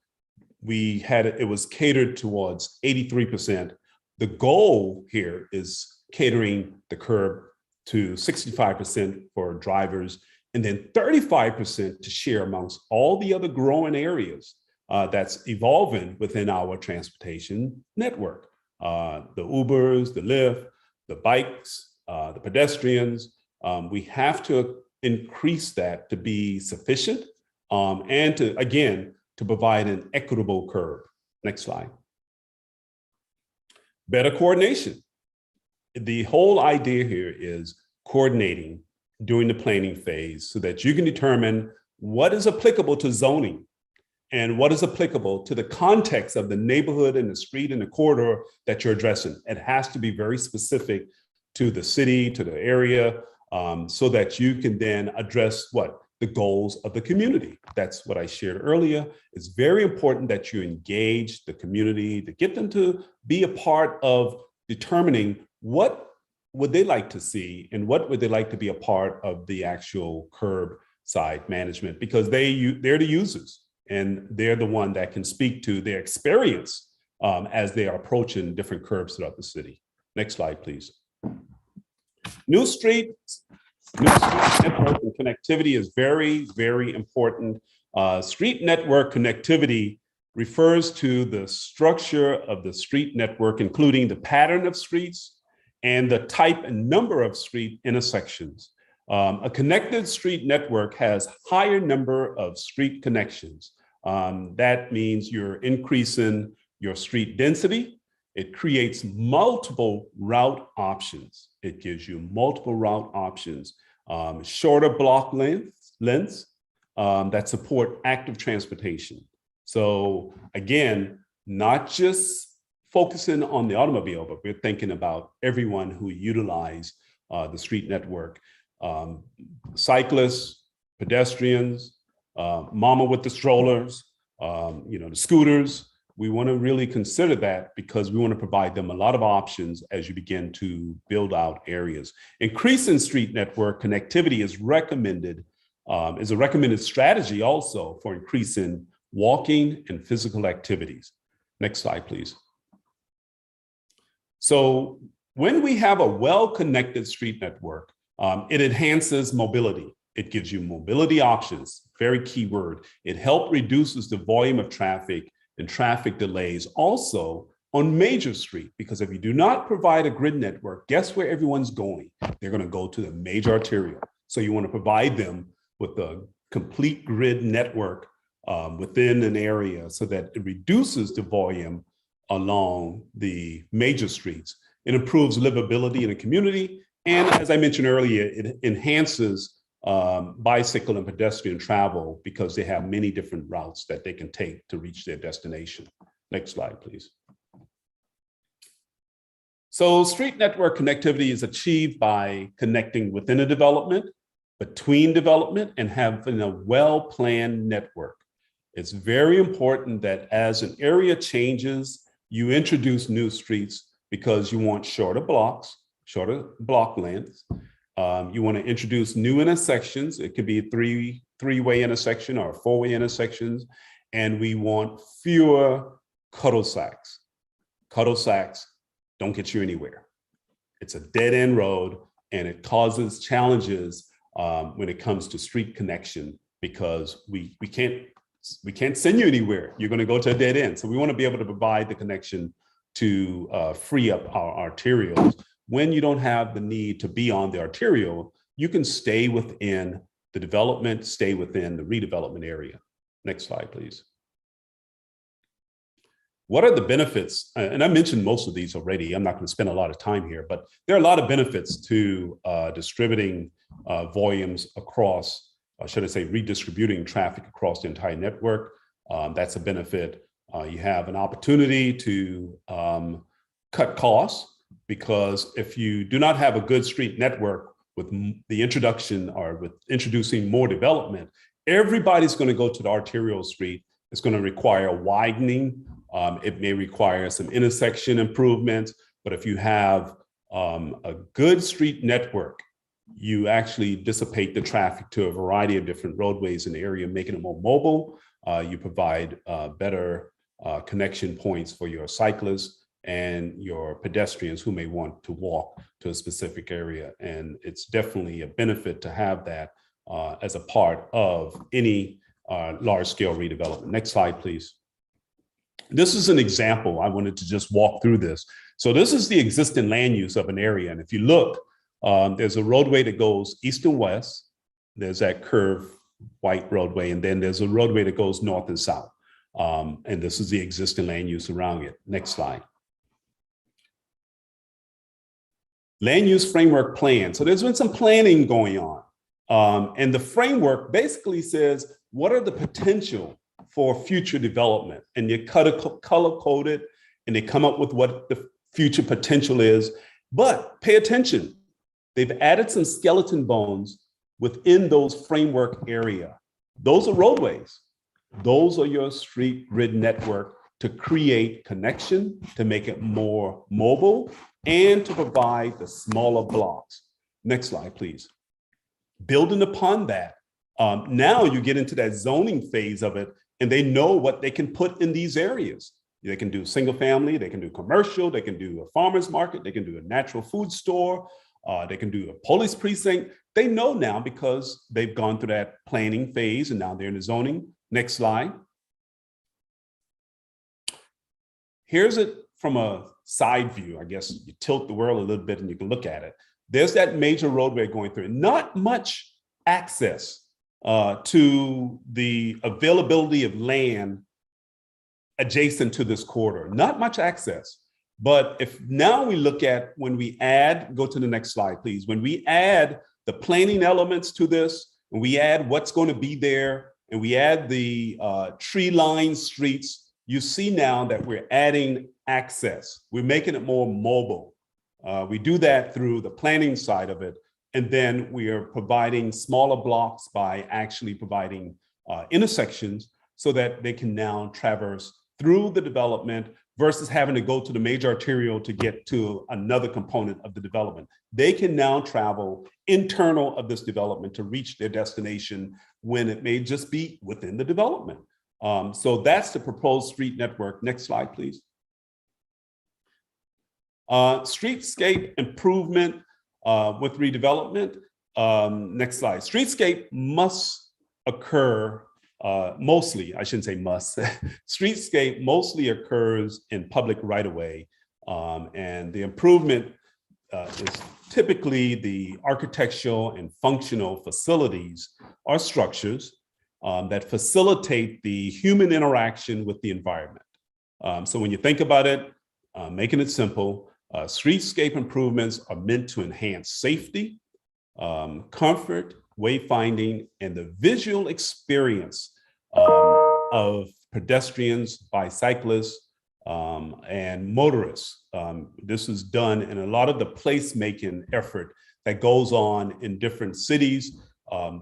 it was catered towards 83%. The goal here is catering the curb to 65% for drivers, and then 35% to share amongst all the other growing areas that's evolving within our transportation network. The Ubers, the Lyft, the bikes, the pedestrians. We have to increase that to be sufficient and to provide an equitable curb. Next slide. Better coordination. The whole idea here is coordinating during the planning phase so that you can determine what is applicable to zoning and what is applicable to the context of the neighborhood and the street and the corridor that you're addressing. It has to be very specific to the city, to the area, so that you can then address the goals of the community. That's what I shared earlier. It's very important that you engage the community to get them to be a part of determining what would they like to see and what would they like to be a part of the actual curbside management, because they're the users and they're the one that can speak to their experience as they are approaching different curbs throughout the city. Next slide, please. New street network and connectivity is very, very important. Street network connectivity refers to the structure of the street network, including the pattern of streets and the type and number of street intersections. A connected street network has higher number of street connections. That means you're increasing your street density. It creates multiple route options. It gives you multiple route options, shorter block lengths that support active transportation. So again, not just focusing on the automobile, but we're thinking about everyone who utilize the street network. Cyclists, pedestrians, mama with the strollers, the scooters, we want to really consider that because we want to provide them a lot of options as you begin to build out areas. Increasing street network connectivity is a recommended strategy also for increasing walking and physical activities. Next slide, please. So when we have a well-connected street network, it enhances mobility. It gives you mobility options, very key word. It helps reduces the volume of traffic and traffic delays also on major street, because if you do not provide a grid network, guess where everyone's going? They're going to go to the major arterial. So you want to provide them with a complete grid network within an area so that it reduces the volume along the major streets. It improves livability in a community. And as I mentioned earlier, it enhances bicycle and pedestrian travel because they have many different routes that they can take to reach their destination. Next slide, please. So street network connectivity is achieved by connecting within a development, between development, and having a well-planned network. It's very important that as an area changes, you introduce new streets because you want shorter blocks, shorter block lengths. You want to introduce new intersections. It could be a three-way intersection or four-way intersections. And we want fewer cul-de-sacs. Cul-de-sacs don't get you anywhere. It's a dead-end road, and it causes challenges when it comes to street connection because we can't send you anywhere. You're going to go to a dead end. So we want to be able to provide the connection to free up our arterials. When you don't have the need to be on the arterial, you can stay within the development, stay within the redevelopment area. Next slide, please. What are the benefits? And I mentioned most of these already. I'm not going to spend a lot of time here, but there are a lot of benefits to distributing volumes across, should I say, redistributing traffic across the entire network. That's a benefit. You have an opportunity to cut costs, because if you do not have a good street network with the introduction or with introducing more development, everybody's going to go to the arterial street. It's going to require widening. It may require some intersection improvements, but if you have a good street network, you actually dissipate the traffic to a variety of different roadways in the area, making it more mobile. You provide better connection points for your cyclists and your pedestrians who may want to walk to a specific area. And it's definitely a benefit to have that as a part of any large-scale redevelopment. Next slide, please. This is an example. I wanted to just walk through this. So this is the existing land use of an area. And if you look, there's a roadway that goes east and west. There's that curved white roadway. And then there's a roadway that goes north and south. And this is the existing land use around it. Next slide. Land use framework plan. So there's been some planning going on. And the framework basically says, what are the potential for future development? And you color code it and they come up with what the future potential is. But pay attention, they've added some skeleton bones within those framework area. Those are roadways. Those are your street grid network to create connection, to make it more mobile, and to provide the smaller blocks. Next slide, please. Building upon that, now you get into that zoning phase of it, and they know what they can put in these areas. They can do single family, they can do commercial, they can do a farmer's market, they can do a natural food store, they can do a police precinct. They know now because they've gone through that planning phase and now they're in the zoning. Next slide. Here's it from a side view. I guess you tilt the world a little bit and you can look at it. There's that major roadway going through. Not much access to the availability of land adjacent to this corridor. Not much access. But if now we look at when we add, go to the next slide, please. When we add the planning elements to this, and we add what's going to be there, and we add the tree-lined streets, you see now that we're adding access. We're making it more mobile. We do that through the planning side of it. And then we are providing smaller blocks by actually providing intersections so that they can now traverse through the development versus having to go to the major arterial to get to another component of the development. They can now travel internal of this development to reach their destination when it may just be within the development. So that's the proposed street network. Next slide, please. Streetscape improvement with redevelopment. Next slide. Streetscape must occur mostly, I shouldn't say must, streetscape mostly occurs in public right-of-way. And the improvement is typically the architectural and functional facilities or structures that facilitate the human interaction with the environment. So when you think about it, making it simple, streetscape improvements are meant to enhance safety, comfort, wayfinding, and the visual experience of pedestrians, bicyclists, and motorists. This is done in a lot of the placemaking effort that goes on in different cities.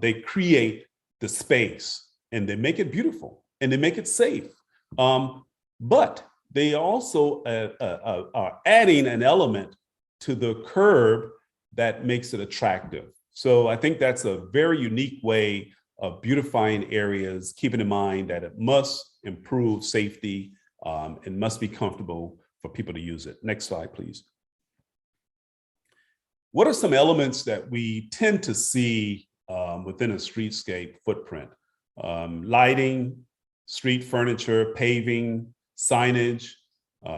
They create the space and they make it beautiful and they make it safe. But they also are adding an element to the curb that makes it attractive. So I think that's a very unique way of beautifying areas, keeping in mind that it must improve safety and must be comfortable for people to use it. Next slide, please. What are some elements that we tend to see within a streetscape footprint? Lighting, street furniture, paving, signage,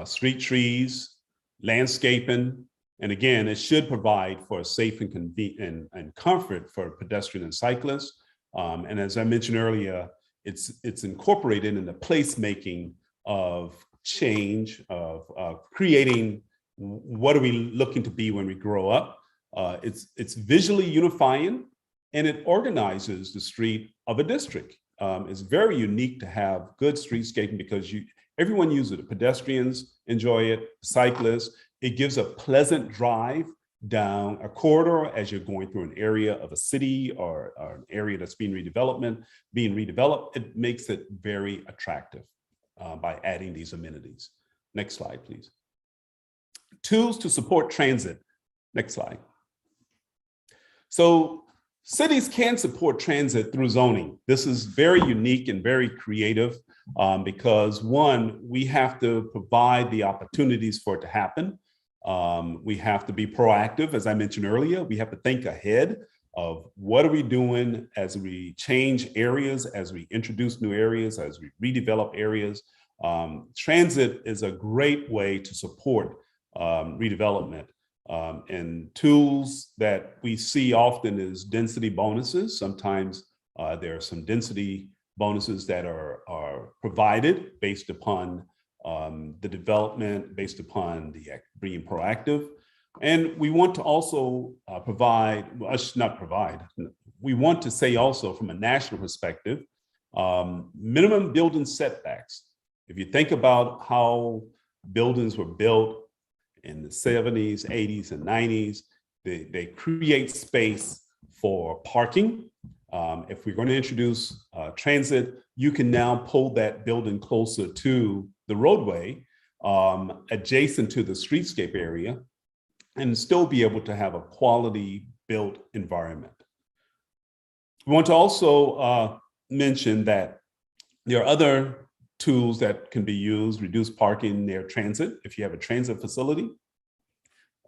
street trees, landscaping. And again, it should provide for a safe and convenient and comfort for pedestrians and cyclists. And as I mentioned earlier, it's incorporated in the placemaking of change, of creating what are we looking to be when we grow up. It's visually unifying and it organizes the street of a district. It's very unique to have good streetscaping because everyone uses it. Pedestrians enjoy it, cyclists. It gives a pleasant drive down a corridor as you're going through an area of a city or an area that's being redeveloped. It makes it very attractive by adding these amenities. Next slide, please. Tools to support transit. Next slide. So cities can support transit through zoning. This is very unique and very creative because one, we have to provide the opportunities for it to happen. We have to be proactive, as I mentioned earlier. We have to think ahead of what are we doing as we change areas, as we introduce new areas, as we redevelop areas. Transit is a great way to support redevelopment. And tools that we see often is density bonuses. Sometimes there are some density bonuses that are provided based upon the development, based upon the being proactive. And we want to also we want to say also from a national perspective, minimum building setbacks. If you think about how buildings were built in the 70s, 80s, and 90s, they create space for parking. If we're going to introduce transit, you can now pull that building closer to the roadway, adjacent to the streetscape area, and still be able to have a quality built environment. We want to also mention that there are other tools that can be used, reduce parking near transit. If you have a transit facility,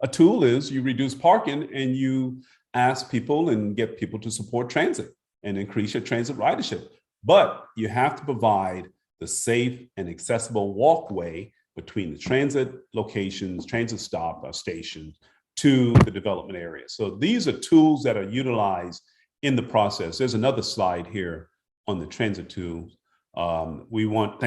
a tool is you reduce parking and you ask people and get people to support transit and increase your transit ridership. But you have to provide the safe and accessible walkway between the transit locations, transit stop or stations to the development area. So these are tools that are utilized in the process. There's another slide here on the transit tools. We want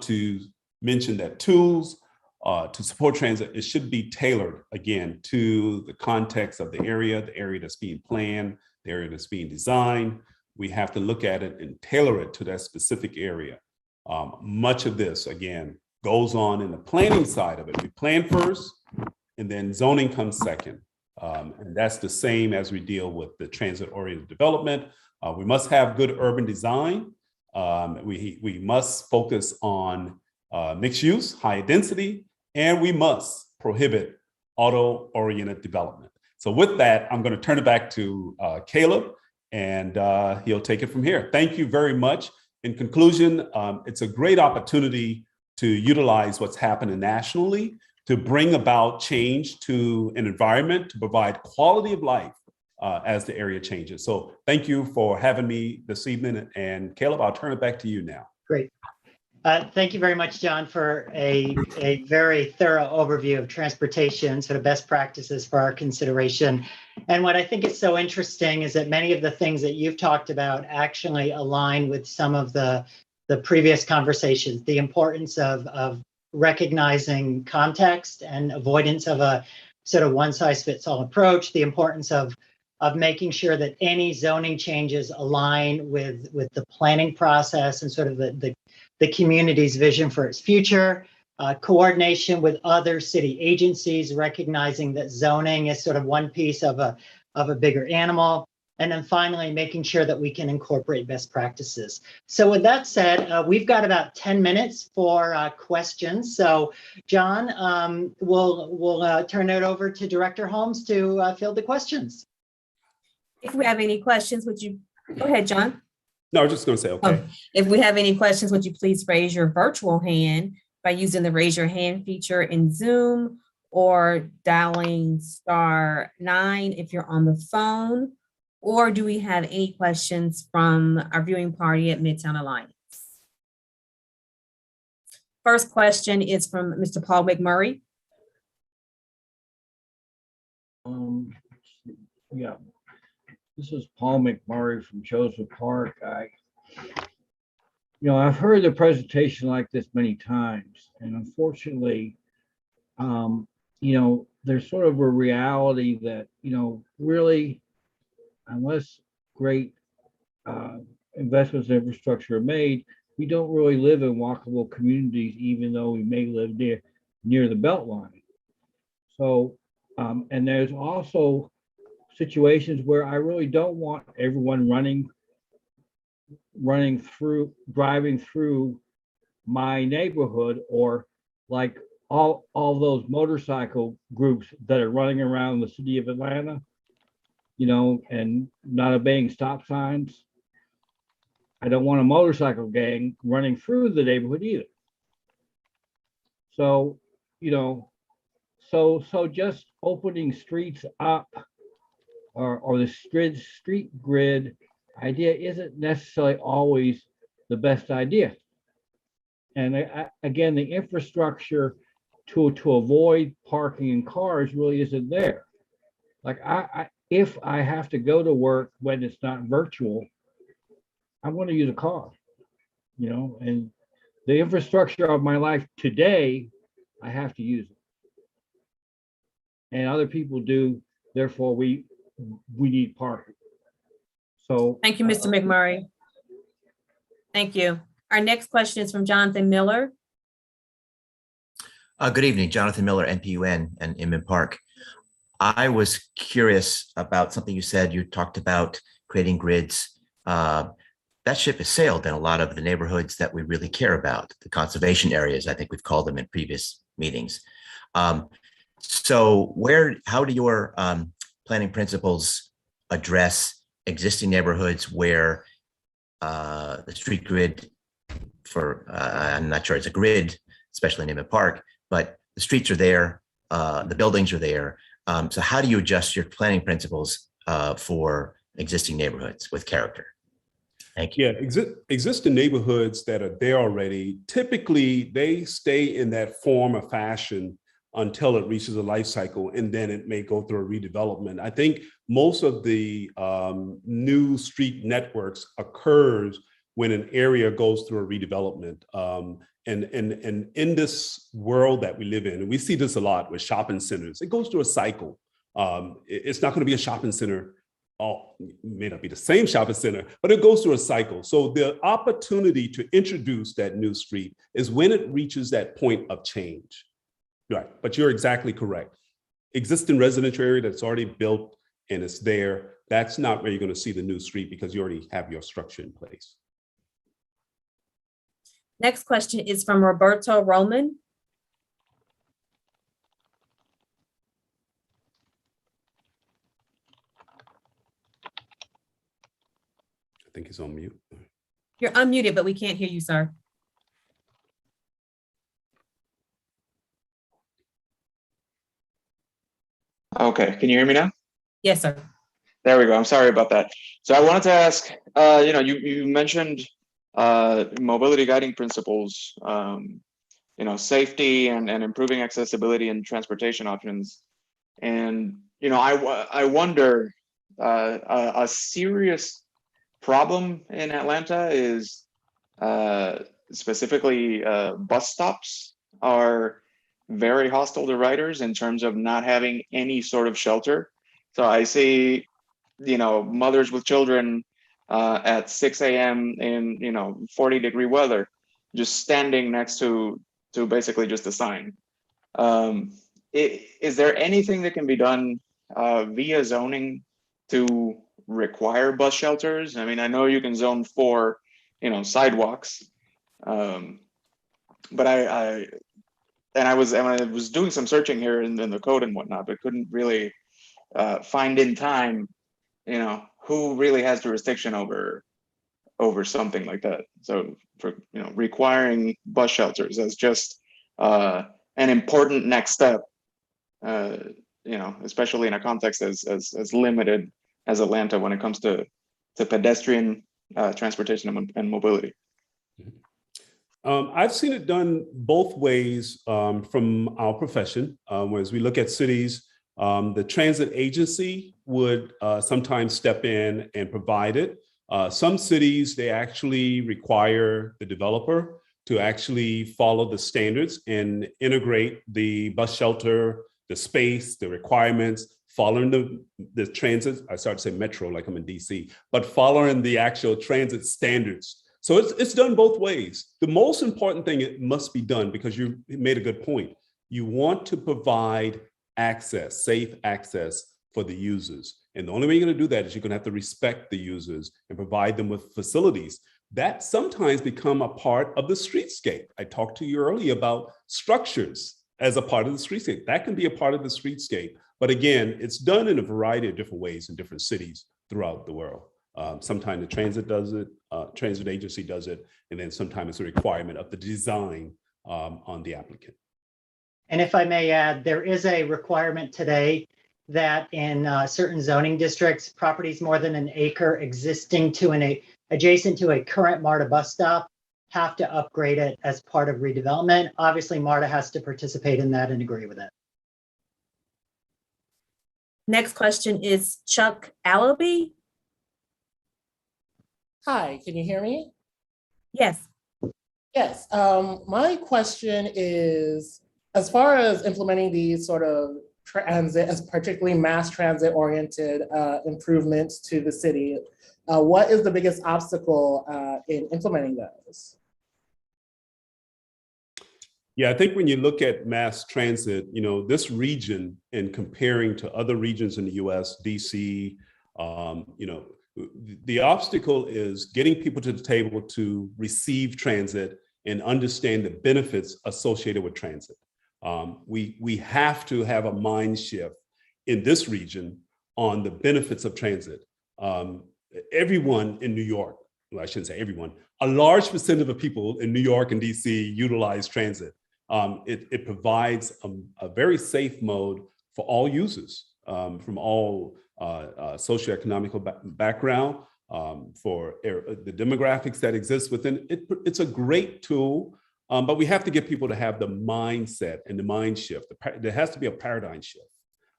to mention that tools to support transit, it should be tailored again to the context of the area that's being planned, the area that's being designed. We have to look at it and tailor it to that specific area. Much of this, again, goes on in the planning side of it. We plan first, and then zoning comes second. And that's the same as we deal with the transit-oriented development. We must have good urban design. We must focus on mixed use, high density, and we must prohibit auto-oriented development. So with that, I'm going to turn it back to Caleb, and he'll take it from here. Thank you very much. In conclusion, it's a great opportunity to utilize what's happening nationally to bring about change to an environment, to provide quality of life as the area changes. So thank you for having me this evening. And Caleb, I'll turn it back to you now. Great. Thank you very much, John, for a very thorough overview of transportation, sort of best practices for our consideration. And what I think is so interesting is that many of the things that you've talked about actually align with some of the previous conversations, the importance of recognizing context and avoidance of a sort of one-size-fits-all approach, the importance of making sure that any zoning changes align with the planning process and sort of the community's vision for its future, coordination with other city agencies, recognizing that zoning is sort of one piece of a bigger animal, and then finally making sure that we can incorporate best practices. So with that said, we've got about 10 minutes for questions. So John, we'll turn it over to Director Holmes to field the questions. If we have any questions, would you go ahead, John? No, I was just going to say, okay. If we have any questions, would you please raise your virtual hand by using the raise your hand feature in Zoom or dialing *9 if you're on the phone? Or do we have any questions from our viewing party at Midtown Alliance? First question is from Mr. Paul McMurray. Yeah. This is Paul McMurray from Joseph Park. I've heard a presentation like this many times, and unfortunately, there's sort of a reality that, really, unless great investments in infrastructure are made, we don't really live in walkable communities, even though we may live near the Beltline. So, and there's also situations where I really don't want everyone driving through my neighborhood, or like all those motorcycle groups that are running around the city of Atlanta, and not obeying stop signs. I don't want a motorcycle gang running through the neighborhood either. So, so just opening streets up, or the street grid idea isn't necessarily always the best idea. And again, the infrastructure to avoid parking in cars really isn't there. Like if I have to go to work when it's not virtual, I want to use a car, and the infrastructure of my life today, I have to use it. And other people do, therefore we need parking. So thank you, Mr. McMurray. Thank you. Our next question is from Jonathan Miller. Good evening, Jonathan Miller, NPUN and Inman Park. I was curious about something you said. You talked about creating grids. That ship has sailed in a lot of the neighborhoods that we really care about, the conservation areas, I think we've called them in previous meetings. So how do your planning principles address existing neighborhoods where the street grid I'm not sure it's a grid, especially in Inman Park, but the streets are there, the buildings are there. So how do you adjust your planning principles for existing neighborhoods with character? Thank you. Yeah, existing neighborhoods that are there already, typically they stay in that form or fashion until it reaches a life cycle, and then it may go through a redevelopment. I think most of the new street networks occurs when an area goes through a redevelopment. And in this world that we live in, and we see this a lot with shopping centers, it goes through a cycle. It's not going to be a shopping center. It may not be the same shopping center, but it goes through a cycle. So the opportunity to introduce that new street is when it reaches that point of change. Right, but you're exactly correct. Existing residential area that's already built and it's there, that's not where you're going to see the new street because you already have your structure in place. Next question is from Roberto Roman. I think he's on mute. You're unmuted, but we can't hear you, sir. Okay, can you hear me now? Yes, sir. There we go. I'm sorry about that. So I wanted to ask, you mentioned mobility guiding principles, safety and improving accessibility and transportation options. And, I wonder, a serious problem in Atlanta is specifically bus stops are very hostile to riders in terms of not having any sort of shelter. So I see, mothers with children at 6 a.m. in, 40-degree weather, just standing next to basically just a sign. Is there anything that can be done via zoning to require bus shelters? I mean, I know you can zone for, sidewalks, but I was doing some searching here in the code and whatnot, but couldn't really find in time, who really has jurisdiction over something like that. So for requiring bus shelters as just an important next step, especially in a context as limited as Atlanta when it comes to pedestrian transportation and mobility. I've seen it done both ways from our profession. As we look at cities, the transit agency would sometimes step in and provide it. Some cities, they actually require the developer to actually follow the standards and integrate the bus shelter, the space, the requirements, following the transit. I started to say metro like I'm in DC, but following the actual transit standards. So it's done both ways. The most important thing, it must be done because you made a good point. You want to provide access, safe access for the users. And the only way you're going to do that is you're going to have to respect the users and provide them with facilities that sometimes become a part of the streetscape. I talked to you earlier about structures as a part of the streetscape. That can be a part of the streetscape. But again, it's done in a variety of different ways in different cities throughout the world. Sometimes the transit does it, transit agency does it, and then sometimes it's a requirement of the design on the applicant. And if I may add, there is a requirement today that in certain zoning districts, properties more than an acre existing to adjacent to a current MARTA bus stop have to upgrade it as part of redevelopment. Obviously, MARTA has to participate in that and agree with it. Next question is Chuck Allaby. Hi, can you hear me? Yes. Yes, my question is, as far as implementing these sort of transit, as particularly mass transit oriented improvements to the city, what is the biggest obstacle in implementing those? Yeah, I think when you look at mass transit, this region and comparing to other regions in the US, DC, the obstacle is getting people to the table to receive transit and understand the benefits associated with transit. We have to have a mind shift in this region on the benefits of transit. Everyone in New York, well, I shouldn't say everyone, a large percentage of people in New York and DC utilize transit. It provides a very safe mode for all users from all socioeconomic background, for the demographics that exist within it. It's a great tool, but we have to get people to have the mindset and the mind shift. There has to be a paradigm shift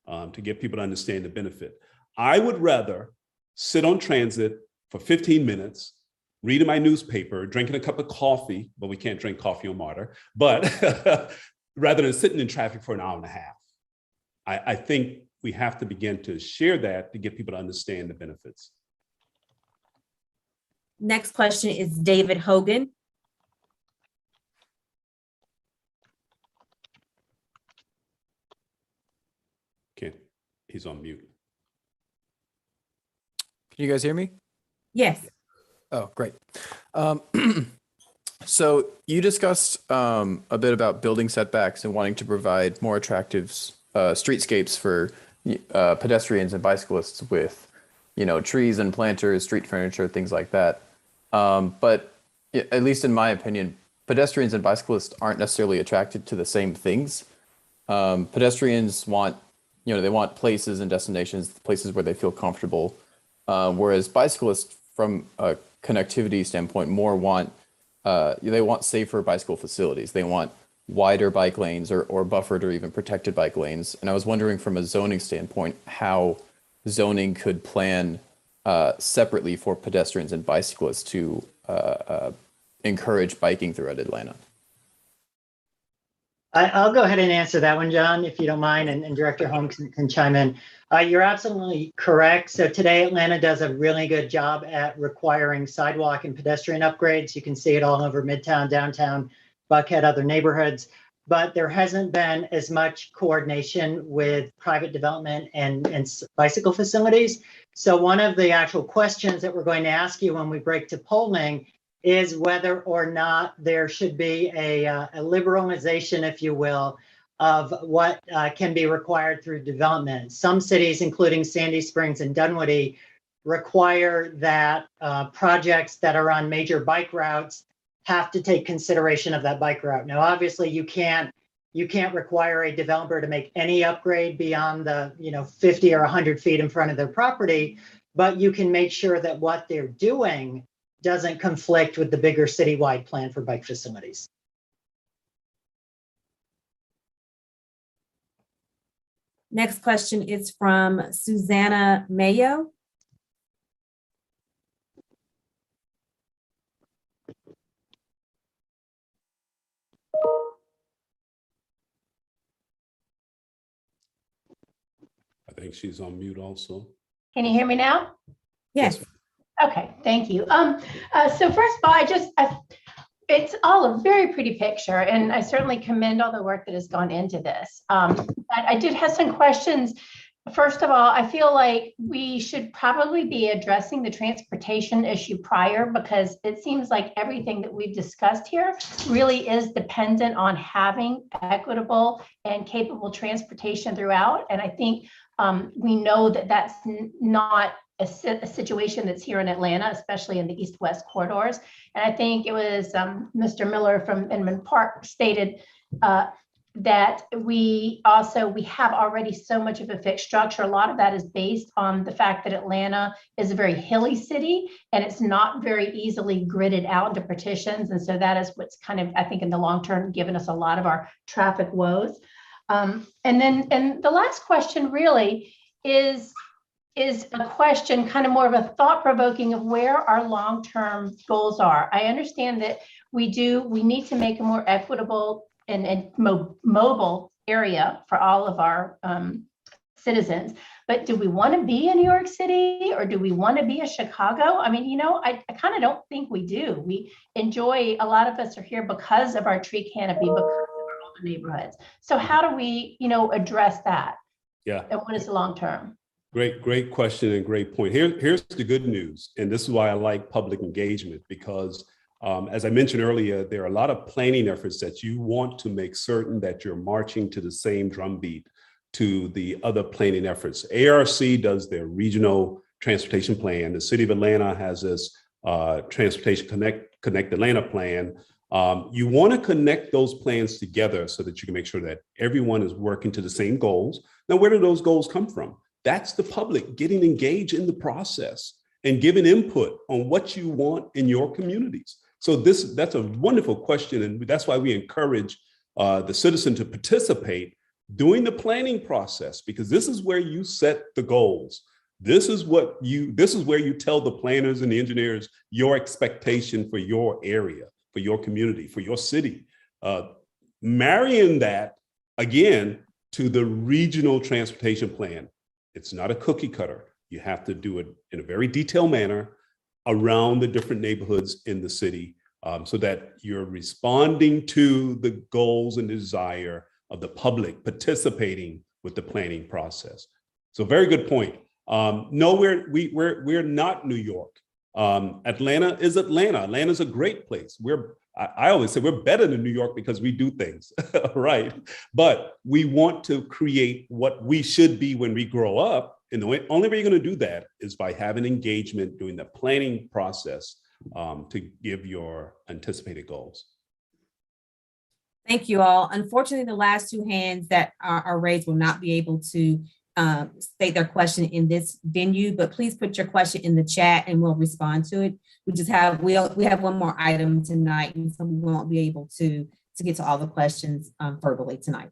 to get people to understand the benefit. I would rather sit on transit for 15 minutes, reading my newspaper, drinking a cup of coffee, but we can't drink coffee on MARTA, but rather than sitting in traffic for an hour and a half. I think we have to begin to share that to get people to understand the benefits. Next question is David Hogan. He's on mute. Can you guys hear me? Yes. Oh, great. So you discussed a bit about building setbacks and wanting to provide more attractive streetscapes for pedestrians and bicyclists with, trees and planters, street furniture, things like that. But at least in my opinion, pedestrians and bicyclists aren't necessarily attracted to the same things. Pedestrians want, they want places and destinations, places where they feel comfortable, whereas bicyclists, from a connectivity standpoint, more want they want safer bicycle facilities. They want wider bike lanes or buffered or even protected bike lanes. And I was wondering from a zoning standpoint, how zoning could plan separately for pedestrians and bicyclists to encourage biking throughout Atlanta. I'll go ahead and answer that one, John, if you don't mind, and Director Holmes can chime in. You're absolutely correct. So today, Atlanta does a really good job at requiring sidewalk and pedestrian upgrades. You can see it all over Midtown, downtown, Buckhead, other neighborhoods. But there hasn't been as much coordination with private development and bicycle facilities. So one of the actual questions that we're going to ask you when we break to polling is whether or not there should be a liberalization, if you will, of what can be required through development. Some cities, including Sandy Springs and Dunwoody, require that projects that are on major bike routes have to take consideration of that bike route. Now, obviously, you can't require a developer to make any upgrade beyond the 50 or 100 feet in front of their property, but you can make sure that what they're doing doesn't conflict with the bigger citywide plan for bike facilities. Next question is from Susanna Mayo. I think she's on mute also. Can you hear me now? Yes. Okay, thank you. So first of all, it's all a very pretty picture, and I certainly commend all the work that has gone into this. But I did have some questions. First of all, I feel like we should probably be addressing the transportation issue prior, because it seems like everything that we've discussed here really is dependent on having equitable and capable transportation throughout. And I think we know that that's not a situation that's here in Atlanta, especially in the east-west corridors. And I think it was Mr. Miller from Inman Park stated that we have already so much of a fixed structure. A lot of that is based on the fact that Atlanta is a very hilly city and it's not very easily gridded out into partitions. And so that is what's kind of, I think, in the long term, given us a lot of our traffic woes. And the last question really is a question, kind of more of a thought-provoking, of where our long-term goals are. I understand that we need to make a more equitable and mobile area for all of our citizens. But do we want to be in New York City, or do we want to be a Chicago? I mean, I kind of don't think we do. We enjoy, a lot of us are here because of our tree canopy, because of our older neighborhoods. So how do we, address that? Yeah. And what is the long term? Great question and great point. Here's the good news. And this is why I like public engagement, because as I mentioned earlier, there are a lot of planning efforts that you want to make certain that you're marching to the same drumbeat to the other planning efforts. ARC does their regional transportation plan. The city of Atlanta has this Transportation Connect Atlanta plan. You want to connect those plans together so that you can make sure that everyone is working to the same goals. Now, where do those goals come from? That's the public getting engaged in the process and giving input on what you want in your communities. So that's a wonderful question. And that's why we encourage the citizen to participate during the planning process, because this is where you set the goals. This is where you tell the planners and the engineers your expectation for your area, for your community, for your city. Marrying that again to the regional transportation plan. It's not a cookie cutter. You have to do it in a very detailed manner around the different neighborhoods in the city, so that you're responding to the goals and desire of the public participating with the planning process. So very good point. No, we're not New York. Atlanta is Atlanta. Atlanta's a great place. I always say we're better than New York because we do things right. But we want to create what we should be when we grow up. And the only way you're going to do that is by having engagement during the planning process to give your anticipated goals. Thank you all. Unfortunately, the last two hands that are raised will not be able to state their question in this venue, but please put your question in the chat and we'll respond to it. We have one more item tonight, and so we won't be able to get to all the questions verbally tonight.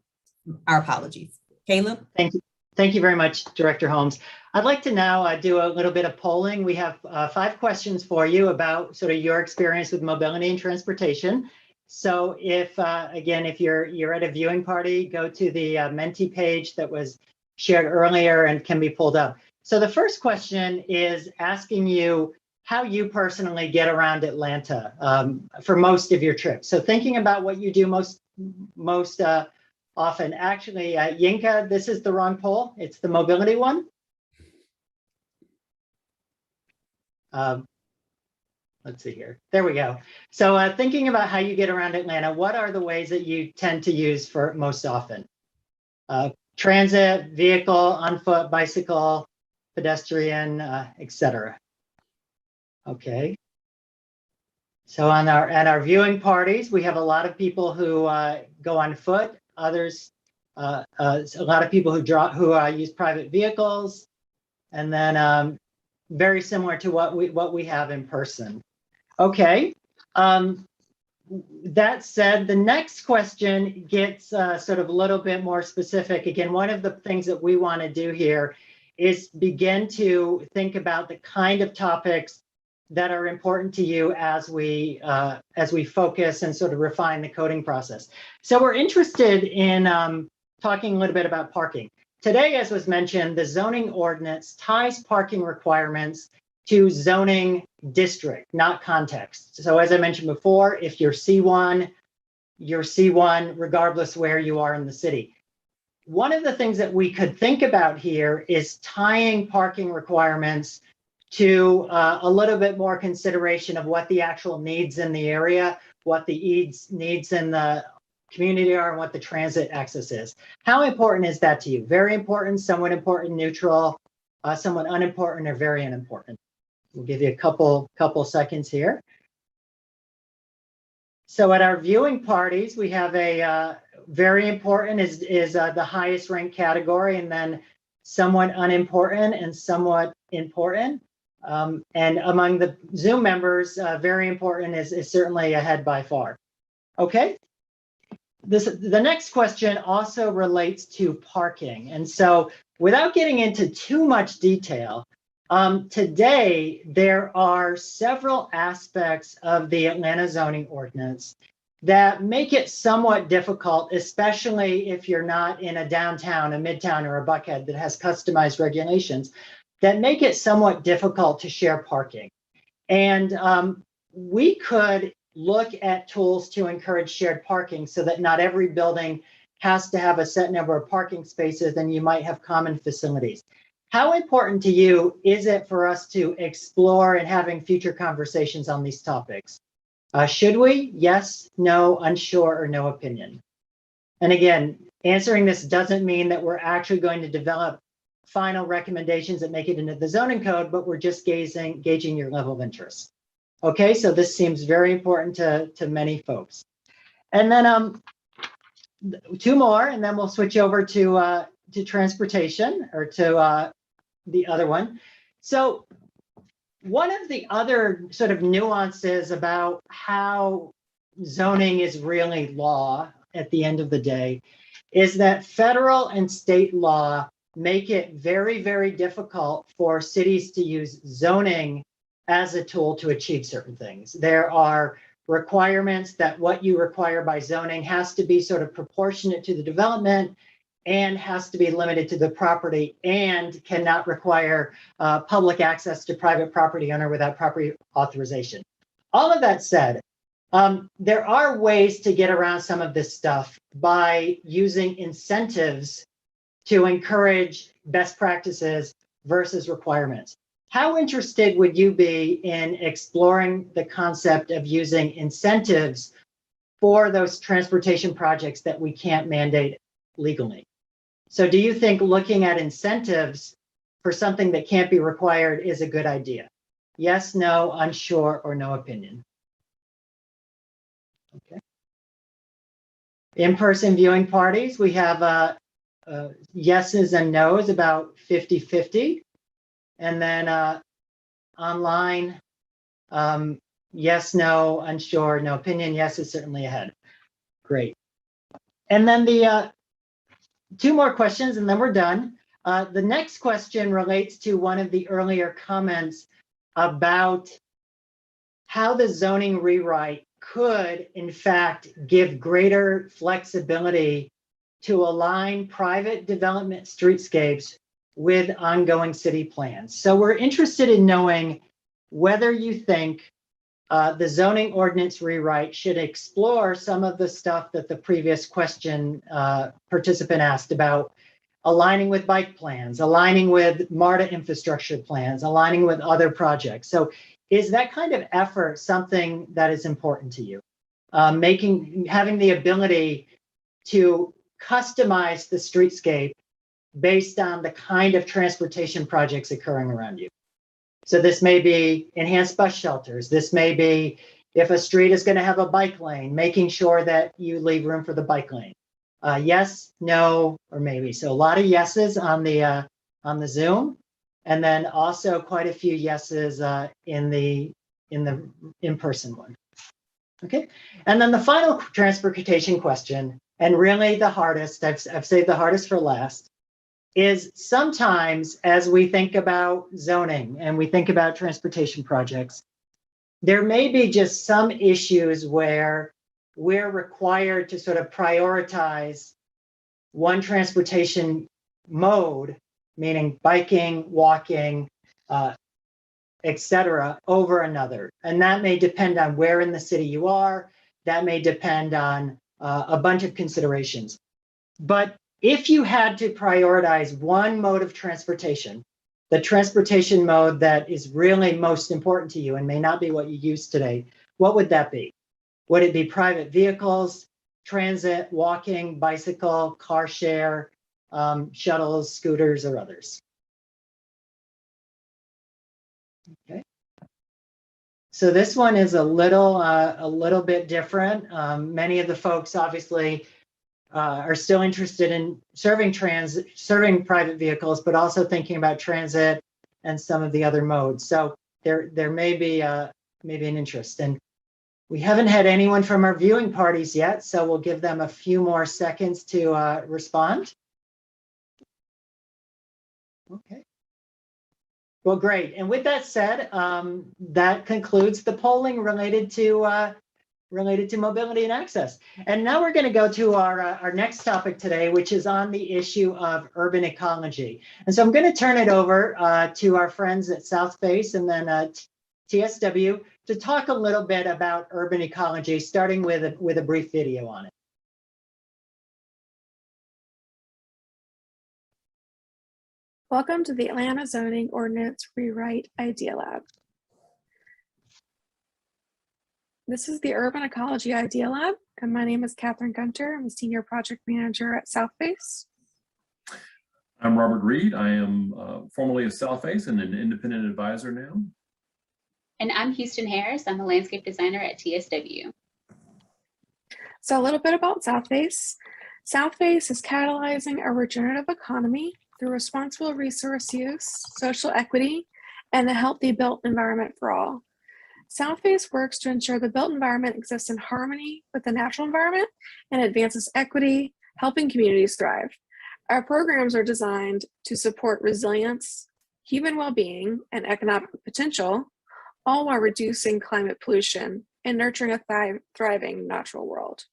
Our apologies. Caleb? Thank you. Thank you very much, Director Holmes. I'd like to now do a little bit of polling. We have 5 questions for you about sort of your experience with mobility and transportation. So if, again, if you're at a viewing party, go to the Menti page that was shared earlier and can be pulled up. So the first question is asking you how you personally get around Atlanta for most of your trips. So thinking about what you do most often. Actually, Yinka, this is the wrong poll. It's the mobility one. Let's see here. There we go. So thinking about how you get around Atlanta, what are the ways that you tend to use for most often? Transit, vehicle, on foot, bicycle, pedestrian, etc. Okay. So at our viewing parties, we have a lot of people who go on foot. Others, a lot of people who use private vehicles, and then very similar to what we have in person. Okay. That said, the next question gets sort of a little bit more specific. Again, one of the things that we want to do here is begin to think about the kind of topics that are important to you as we focus and sort of refine the coding process. So we're interested in talking a little bit about parking. Today, as was mentioned, the zoning ordinance ties parking requirements to zoning district, not context. So as I mentioned before, if you're C1 regardless where you are in the city. One of the things that we could think about here is tying parking requirements to a little bit more consideration of what the actual needs in the area, what the needs in the community are, and what the transit access is. How important is that to you? Very important, somewhat important, neutral, somewhat unimportant, or very unimportant? We'll give you a couple seconds here. So at our viewing parties, we have a very important is the highest ranked category, and then somewhat unimportant and somewhat important. And among the Zoom members, very important is certainly ahead by far. Okay. The next question also relates to parking. And so without getting into too much detail, today there are several aspects of the Atlanta zoning ordinance that make it somewhat difficult, especially if you're not in a downtown, a midtown, or a Buckhead that has customized regulations, that make it somewhat difficult to share parking. And we could look at tools to encourage shared parking so that not every building has to have a set number of parking spaces, and you might have common facilities. How important to you is it for us to explore and having future conversations on these topics? Should we? Yes, no, unsure, or no opinion. And again, answering this doesn't mean that we're actually going to develop final recommendations that make it into the zoning code, but we're just gauging your level of interest. Okay, so this seems very important to many folks. And then 2 more, and then we'll switch over to transportation, or to the other one. So one of the other sort of nuances about how zoning is really law at the end of the day is that federal and state law make it very, very difficult for cities to use zoning as a tool to achieve certain things. There are requirements that what you require by zoning has to be sort of proportionate to the development and has to be limited to the property and cannot require public access to private property owner without property authorization. All of that said, there are ways to get around some of this stuff by using incentives to encourage best practices versus requirements. how interested would you be in exploring the concept of using incentives for those transportation projects that we can't mandate legally? So do you think looking at incentives for something that can't be required is a good idea? Yes, no, unsure, or no opinion? Okay. In-person viewing parties, we have yeses and nos, about 50-50. And then online, yes, no, unsure, no opinion. Yes is certainly ahead. Great. And then the two more questions and then we're done. The next question relates to one of the earlier comments about how the zoning rewrite could, in fact, give greater flexibility to align private development streetscapes with ongoing city plans. So we're interested in knowing whether you think the zoning ordinance rewrite should explore some of the stuff that the previous question participant asked about, aligning with bike plans, aligning with MARTA infrastructure plans, aligning with other projects. So is that kind of effort something that is important to you? Having the ability to customize the streetscape based on the kind of transportation projects occurring around you. So this may be enhanced bus shelters. This may be if a street is going to have a bike lane, making sure that you leave room for the bike lane. Yes, no, or maybe. So a lot of yeses on the Zoom, and then also quite a few yeses in the in-person one. Okay, and then the final transportation question, and really the hardest, I've saved the hardest for last, is sometimes as we think about zoning and we think about transportation projects, there may be just some issues where we're required to sort of prioritize one transportation mode, meaning biking, walking, etc., over another. And that may depend on where in the city you are. That may depend on a bunch of considerations. But if you had to prioritize one mode of transportation, the transportation mode that is really most important to you and may not be what you use today, what would that be? Would it be private vehicles, transit, walking, bicycle, car share, shuttles, scooters, or others? Okay. So this one is a little bit different. Many of the folks obviously are still interested in serving private vehicles, but also thinking about transit and some of the other modes. So there may be an interest. And we haven't had anyone from our viewing parties yet, so we'll give them a few more seconds to respond. Okay. Well, great. And with that said, that concludes the polling related to mobility and access. And now we're going to go to our next topic today, which is on the issue of urban ecology. And so I'm going to turn it over to our friends at South Face and then TSW to talk a little bit about urban ecology, starting with a brief video on it. Welcome to the Atlanta Zoning Ordinance Rewrite Idea Lab. This is the Urban Ecology Idea Lab, and my name is Catherine Gunter. I'm a Senior Project Manager at South Face. I'm Robert Reed. I am formerly of South Face and an independent advisor now. And I'm Houston Harris. I'm a landscape designer at TSW. So a little bit about South Face. South Face is catalyzing a regenerative economy through responsible resource use, social equity, and a healthy built environment for all. South Face works to ensure the built environment exists in harmony with the natural environment and advances equity, helping communities thrive. Our programs are designed to support resilience, human well-being, and economic potential, all while reducing climate pollution and nurturing a thriving natural world.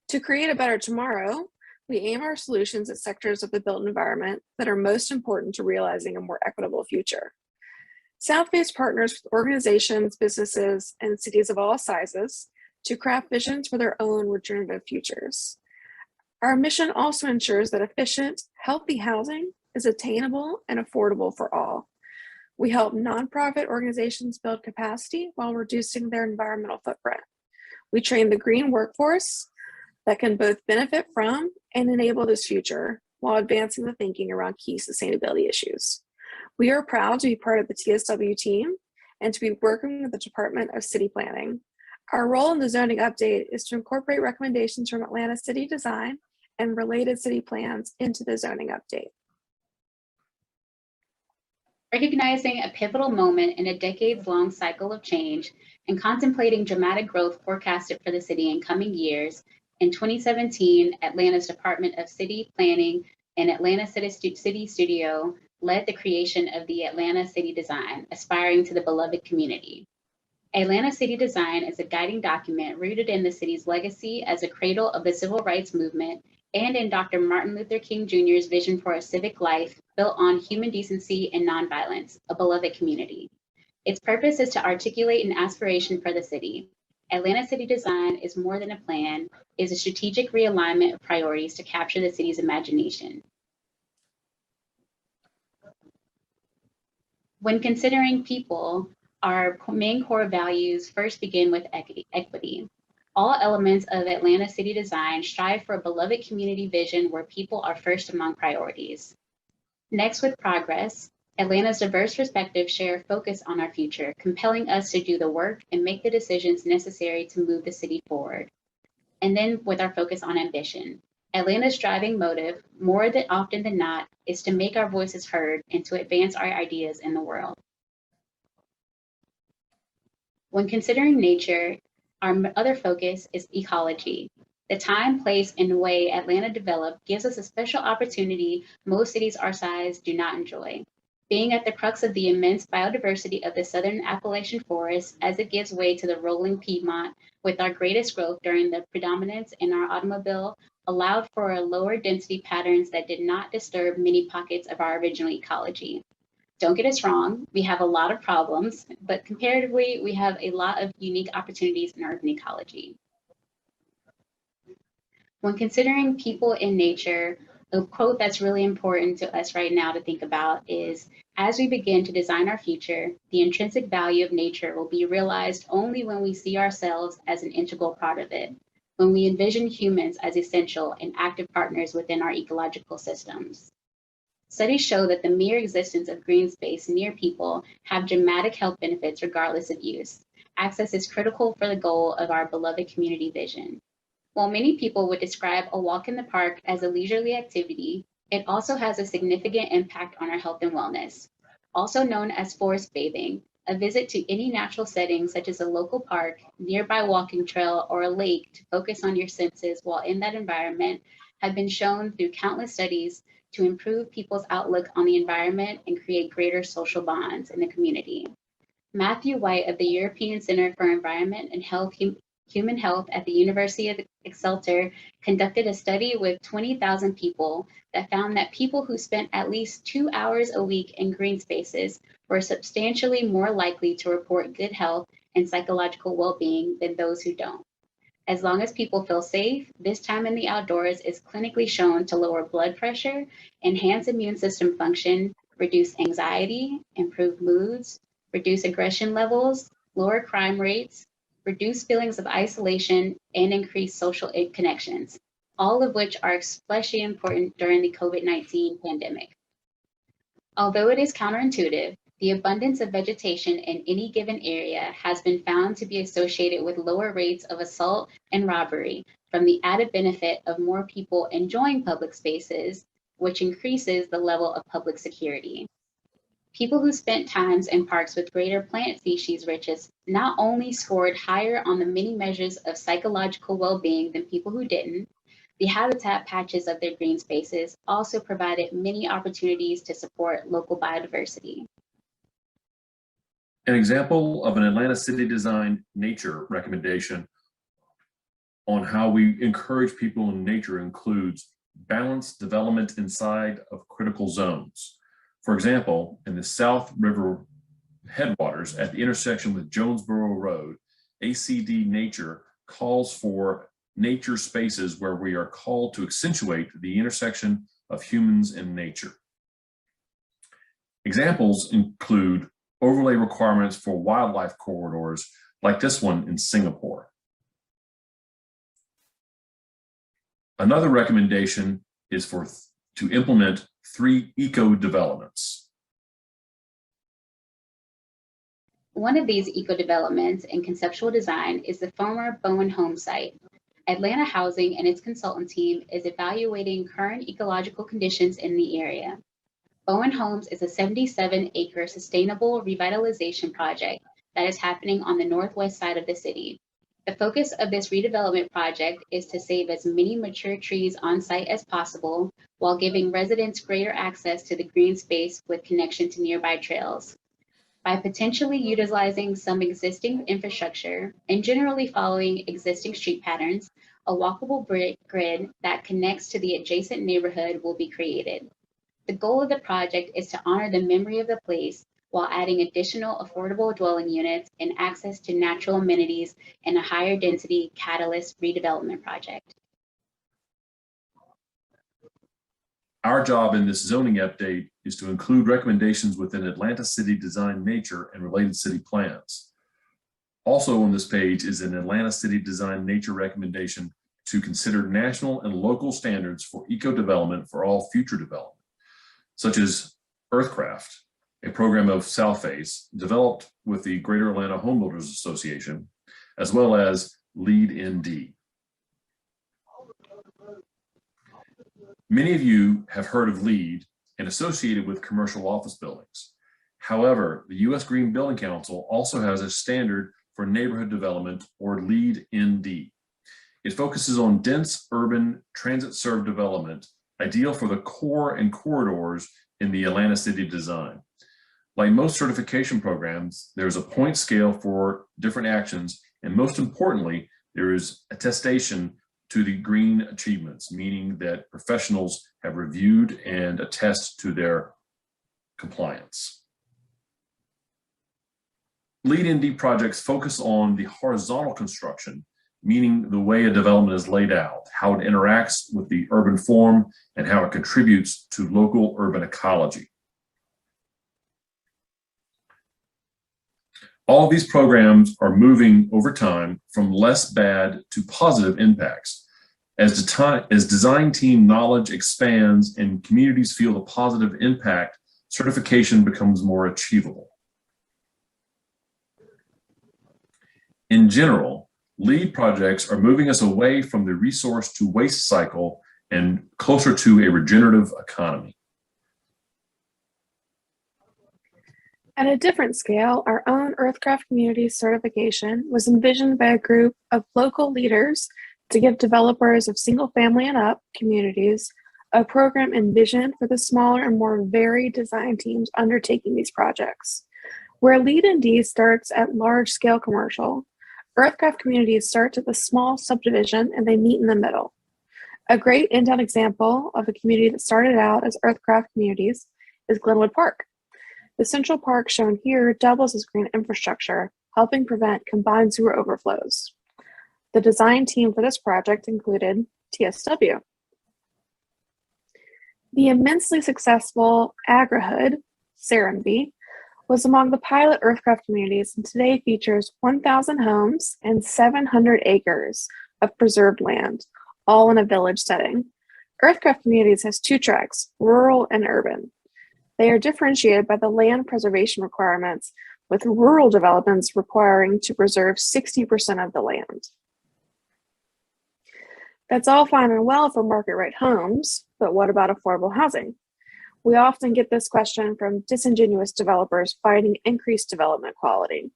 To create a better tomorrow, we aim our solutions at sectors of the built environment that are most important to realizing a more equitable future. South Face partners with organizations, businesses, and cities of all sizes to craft visions for their own regenerative futures. Our mission also ensures that efficient, healthy housing is attainable and affordable for all. We help nonprofit organizations build capacity while reducing their environmental footprint. We train the green workforce that can both benefit from and enable this future while advancing the thinking around key sustainability issues. We are proud to be part of the TSW team and to be working with the Department of City Planning. Our role in the zoning update is to incorporate recommendations from Atlanta City Design and related city plans into the zoning update. Recognizing a pivotal moment in a decades-long cycle of change and contemplating dramatic growth forecasted for the city in coming years, in 2017, Atlanta's Department of City Planning and Atlanta City Studio led the creation of the Atlanta City Design, aspiring to the beloved community. Atlanta City Design is a guiding document rooted in the city's legacy as a cradle of the civil rights movement and in Dr. Martin Luther King Jr.'s vision for a civic life built on human decency and nonviolence, a beloved community. Its purpose is to articulate an aspiration for the city. Atlanta City Design is more than a plan, it is a strategic realignment of priorities to capture the city's imagination. When considering people, our main core values first begin with equity. All elements of Atlanta City Design strive for a beloved community vision where people are first among priorities. Next, with progress, Atlanta's diverse perspectives share a focus on our future, compelling us to do the work and make the decisions necessary to move the city forward. And then with our focus on ambition. Atlanta's driving motive, more than often than not, is to make our voices heard and to advance our ideas in the world. When considering nature, our other focus is ecology. The time, place, and way Atlanta developed gives us a special opportunity most cities our size do not enjoy. Being at the crux of the immense biodiversity of the Southern Appalachian Forest as it gives way to the rolling Piedmont, with our greatest growth during the predominance in our automobile, allowed for a lower density patterns that did not disturb many pockets of our original ecology. Don't get us wrong, we have a lot of problems, but comparatively, we have a lot of unique opportunities in urban ecology. When considering people in nature, a quote that's really important to us right now to think about is, as we begin to design our future, the intrinsic value of nature will be realized only when we see ourselves as an integral part of it, when we envision humans as essential and active partners within our ecological systems. Studies show that the mere existence of green space near people have dramatic health benefits regardless of use. Access is critical for the goal of our beloved community vision. While many people would describe a walk in the park as a leisurely activity, it also has a significant impact on our health and wellness. Also known as forest bathing, a visit to any natural setting such as a local park, nearby walking trail, or a lake to focus on your senses while in that environment have been shown through countless studies to improve people's outlook on the environment and create greater social bonds in the community. Matthew White of the European Center for Environment and Human Health at the University of Exeter conducted a study with 20,000 people that found that people who spent at least 2 hours a week in green spaces were substantially more likely to report good health and psychological well-being than those who don't. As long as people feel safe, this time in the outdoors is clinically shown to lower blood pressure, enhance immune system function, reduce anxiety, improve moods, reduce aggression levels, lower crime rates, reduce feelings of isolation, and increase social connections, all of which are especially important during the COVID-19 pandemic. Although it is counterintuitive, the abundance of vegetation in any given area has been found to be associated with lower rates of assault and robbery from the added benefit of more people enjoying public spaces, which increases the level of public security. People who spent times in parks with greater plant species richness not only scored higher on the many measures of psychological well-being than people who didn't, the habitat patches of their green spaces also provided many opportunities to support local biodiversity. An example of an Atlanta City Design nature recommendation on how we encourage people in nature includes balanced development inside of critical zones. For example, in the South River headwaters at the intersection with Jonesboro Road, ACD Nature calls for nature spaces where we are called to accentuate the intersection of humans and nature. Examples include overlay requirements for wildlife corridors like this one in Singapore. Another recommendation is to implement 3 eco developments. One of these eco developments in conceptual design is the former Bowen Home site. Atlanta Housing and its consultant team is evaluating current ecological conditions in the area. Bowen Homes is a 77-acre sustainable revitalization project that is happening on the northwest side of the city. The focus of this redevelopment project is to save as many mature trees on site as possible while giving residents greater access to the green space with connection to nearby trails. By potentially utilizing some existing infrastructure and generally following existing street patterns, a walkable grid that connects to the adjacent neighborhood will be created. The goal of the project is to honor the memory of the place while adding additional affordable dwelling units and access to natural amenities in a higher density catalyst redevelopment project. Our job in this zoning update is to include recommendations within Atlanta City Design Nature and related city plans. Also on this page is an Atlanta City Design Nature recommendation to consider national and local standards for eco-development for all future development, such as Earthcraft, a program of Southface developed with the Greater Atlanta Home Builders Association, as well as LEED ND. Many of you have heard of LEED and associated with commercial office buildings. However, the U.S. Green Building Council also has a standard for neighborhood development, or LEED ND. It focuses on dense urban transit-served development, ideal for the core and corridors in the Atlanta City design. Like most certification programs, there's a point scale for different actions, and most importantly, there is attestation to the green achievements, meaning that professionals have reviewed and attest to their compliance. LEED ND projects focus on the horizontal construction, meaning the way a development is laid out, how it interacts with the urban form, and how it contributes to local urban ecology. All of these programs are moving over time from less bad to positive impacts. As design team knowledge expands and communities feel the positive impact, certification becomes more achievable. In general, LEED projects are moving us away from the resource to waste cycle and closer to a regenerative economy. At a different scale, our own Earthcraft Community certification was envisioned by a group of local leaders to give developers of single-family and up communities a program envisioned for the smaller and more varied design teams undertaking these projects. Where LEED ND starts at large-scale commercial, Earthcraft communities start at the small subdivision and they meet in the middle. A great in-town example of a community that started out as Earthcraft communities is Glenwood Park. The Central Park shown here doubles as green infrastructure, helping prevent combined sewer overflows. The design team for this project included TSW. The immensely successful Agrihood, Serenbe, was among the pilot Earthcraft communities and today features 1,000 homes and 700 acres of preserved land, all in a village setting. Earthcraft communities has 2 tracks, rural and urban. They are differentiated by the land preservation requirements, with rural developments requiring to preserve 60% of the land. That's all fine and well for market rate homes, but what about affordable housing? We often get this question from disingenuous developers fighting increased development quality.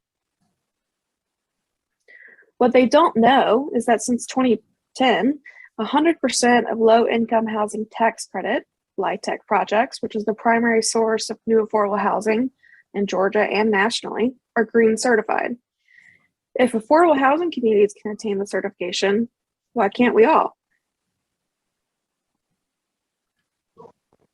What they don't know is that since 2010, 100% of low-income housing tax credit, LIHTC projects, which is the primary source of new affordable housing in Georgia and nationally, are green certified. If affordable housing communities can attain the certification, why can't we all?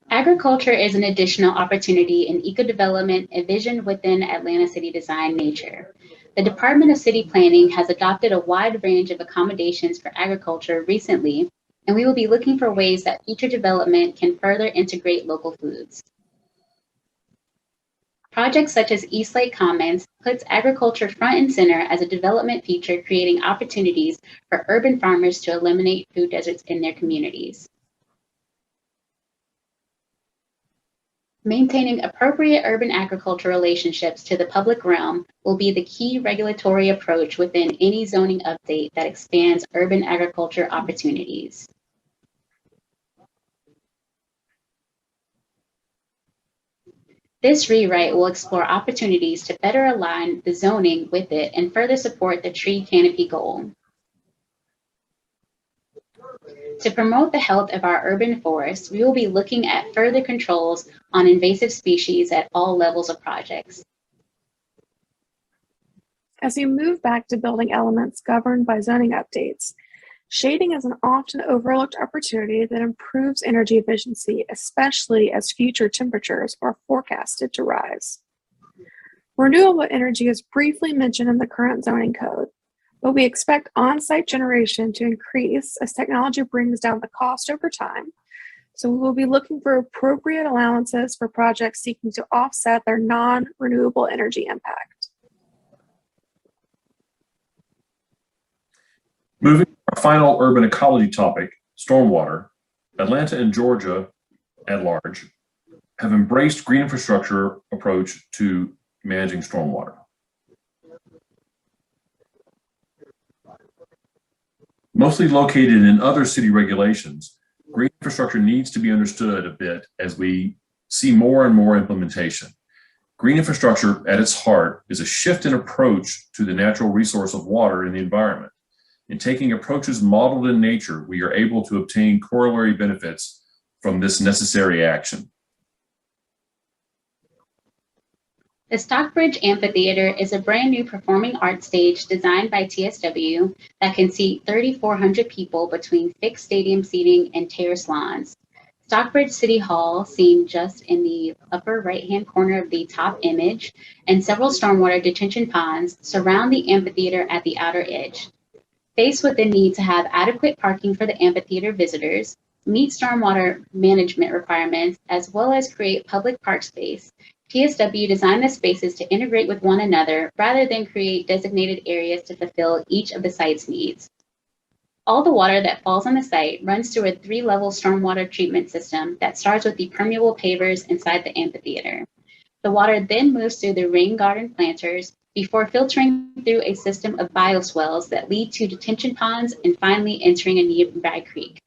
Agriculture is an additional opportunity in eco-development envisioned within Atlanta City Design Nature. The Department of City Planning has adopted a wide range of accommodations for agriculture recently, and we will be looking for ways that future development can further integrate local foods. Projects such as East Lake Commons puts agriculture front and center as a development feature, creating opportunities for urban farmers to eliminate food deserts in their communities. Maintaining appropriate urban agriculture relationships to the public realm will be the key regulatory approach within any zoning update that expands urban agriculture opportunities. This rewrite will explore opportunities to better align the zoning with it and further support the tree canopy goal. To promote the health of our urban forests, we will be looking at further controls on invasive species at all levels of projects. As we move back to building elements governed by zoning updates, shading is an often overlooked opportunity that improves energy efficiency, especially as future temperatures are forecasted to rise. Renewable energy is briefly mentioned in the current zoning code, but we expect on-site generation to increase as technology brings down the cost over time. So we will be looking for appropriate allowances for projects seeking to offset their non-renewable energy impact. Moving to our final urban ecology topic, stormwater, Atlanta and Georgia at large have embraced green infrastructure approach to managing stormwater. Mostly located in other city regulations, green infrastructure needs to be understood a bit as we see more and more implementation. Green infrastructure at its heart is a shift in approach to the natural resource of water in the environment. In taking approaches modeled in nature, we are able to obtain corollary benefits from this necessary action. The Stockbridge Amphitheater is a brand new performing arts stage designed by TSW that can seat 3,400 people between fixed stadium seating and terrace lawns. Stockbridge City Hall, seen just in the upper right-hand corner of the top image, and several stormwater detention ponds surround the amphitheater at the outer edge. Faced with the need to have adequate parking for the amphitheater visitors, meet stormwater management requirements, as well as create public park space, TSW designed the spaces to integrate with one another rather than create designated areas to fulfill each of the site's needs. All the water that falls on the site runs through a 3-level stormwater treatment system that starts with the permeable pavers inside the amphitheater. The water then moves through the rain garden planters before filtering through a system of bioswales that lead to detention ponds and finally entering a nearby creek.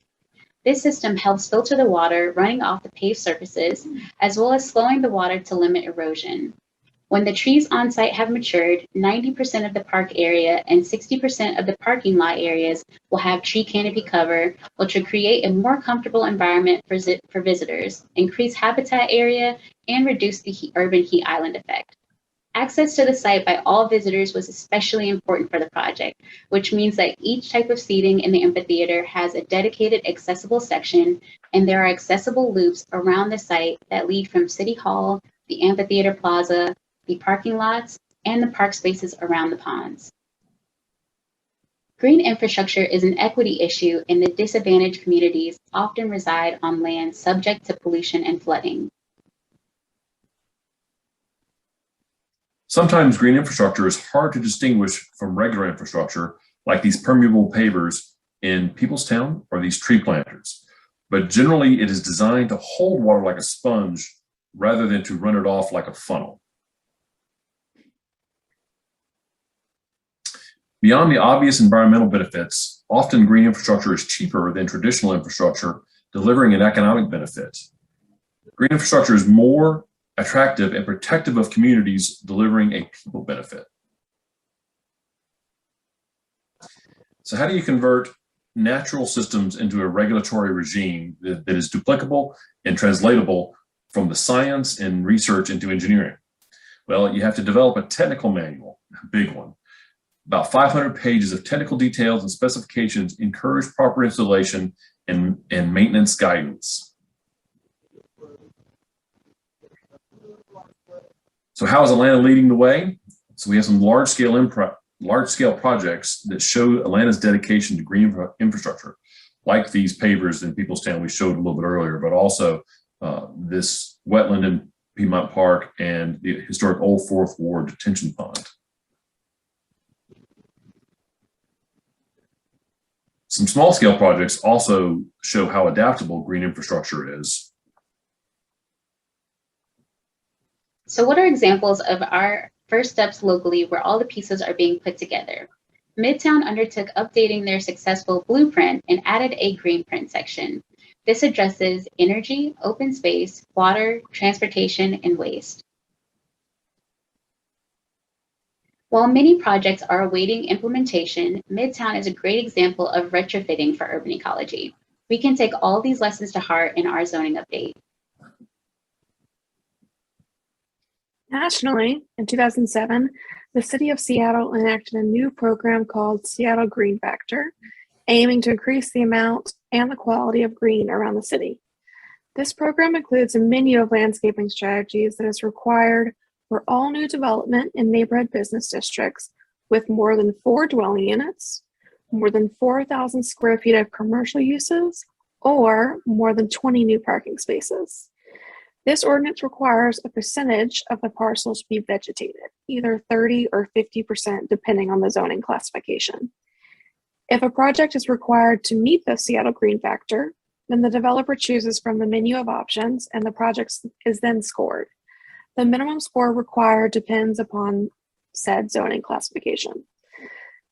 This system helps filter the water running off the paved surfaces, as well as slowing the water to limit erosion. When the trees on site have matured, 90% of the park area and 60% of the parking lot areas will have tree canopy cover, which will create a more comfortable environment for visitors, increase habitat area, and reduce the urban heat island effect. Access to the site by all visitors was especially important for the project, which means that each type of seating in the amphitheater has a dedicated accessible section, and there are accessible loops around the site that lead from City Hall, the amphitheater plaza, the parking lots, and the park spaces around the ponds. Green infrastructure is an equity issue, and the disadvantaged communities often reside on land subject to pollution and flooding. Sometimes green infrastructure is hard to distinguish from regular infrastructure, like these permeable pavers in Peoplestown or these tree planters. But generally, it is designed to hold water like a sponge rather than to run it off like a funnel. Beyond the obvious environmental benefits, often green infrastructure is cheaper than traditional infrastructure, delivering an economic benefit. Green infrastructure is more attractive and protective of communities, delivering a people benefit. So how do you convert natural systems into a regulatory regime that is duplicable and translatable from the science and research into engineering? Well, you have to develop a technical manual, a big one. About 500 pages of technical details and specifications encourage proper installation and maintenance guidance. So how is Atlanta leading the way? So we have some large-scale projects that show Atlanta's dedication to green infrastructure, like these pavers in Peoplestown we showed a little bit earlier, but also this wetland Piedmont Park, and the historic Old Fourth Ward detention pond. Some small scale projects also show how adaptable green infrastructure is. So what are examples of our first steps locally where all the pieces are being put together? Midtown undertook updating their successful blueprint and added a green print section. This addresses energy, open space, water, transportation, and waste. While many projects are awaiting implementation, Midtown is a great example of retrofitting for urban ecology. We can take all these lessons to heart in our zoning update. Nationally, in 2007, the City of Seattle enacted a new program called Seattle Green Factor, aiming to increase the amount and the quality of green around the city. This program includes a menu of landscaping strategies that is required for all new development in neighborhood business districts with more than 4 dwelling units, more than 4,000 square feet of commercial uses, or more than 20 new parking spaces. This ordinance requires a percentage of the parcels be vegetated, either 30 or 50% depending on the zoning classification. If a project is required to meet the Seattle Green Factor, then the developer chooses from the menu of options and the project is then scored. The minimum score required depends upon said zoning classification.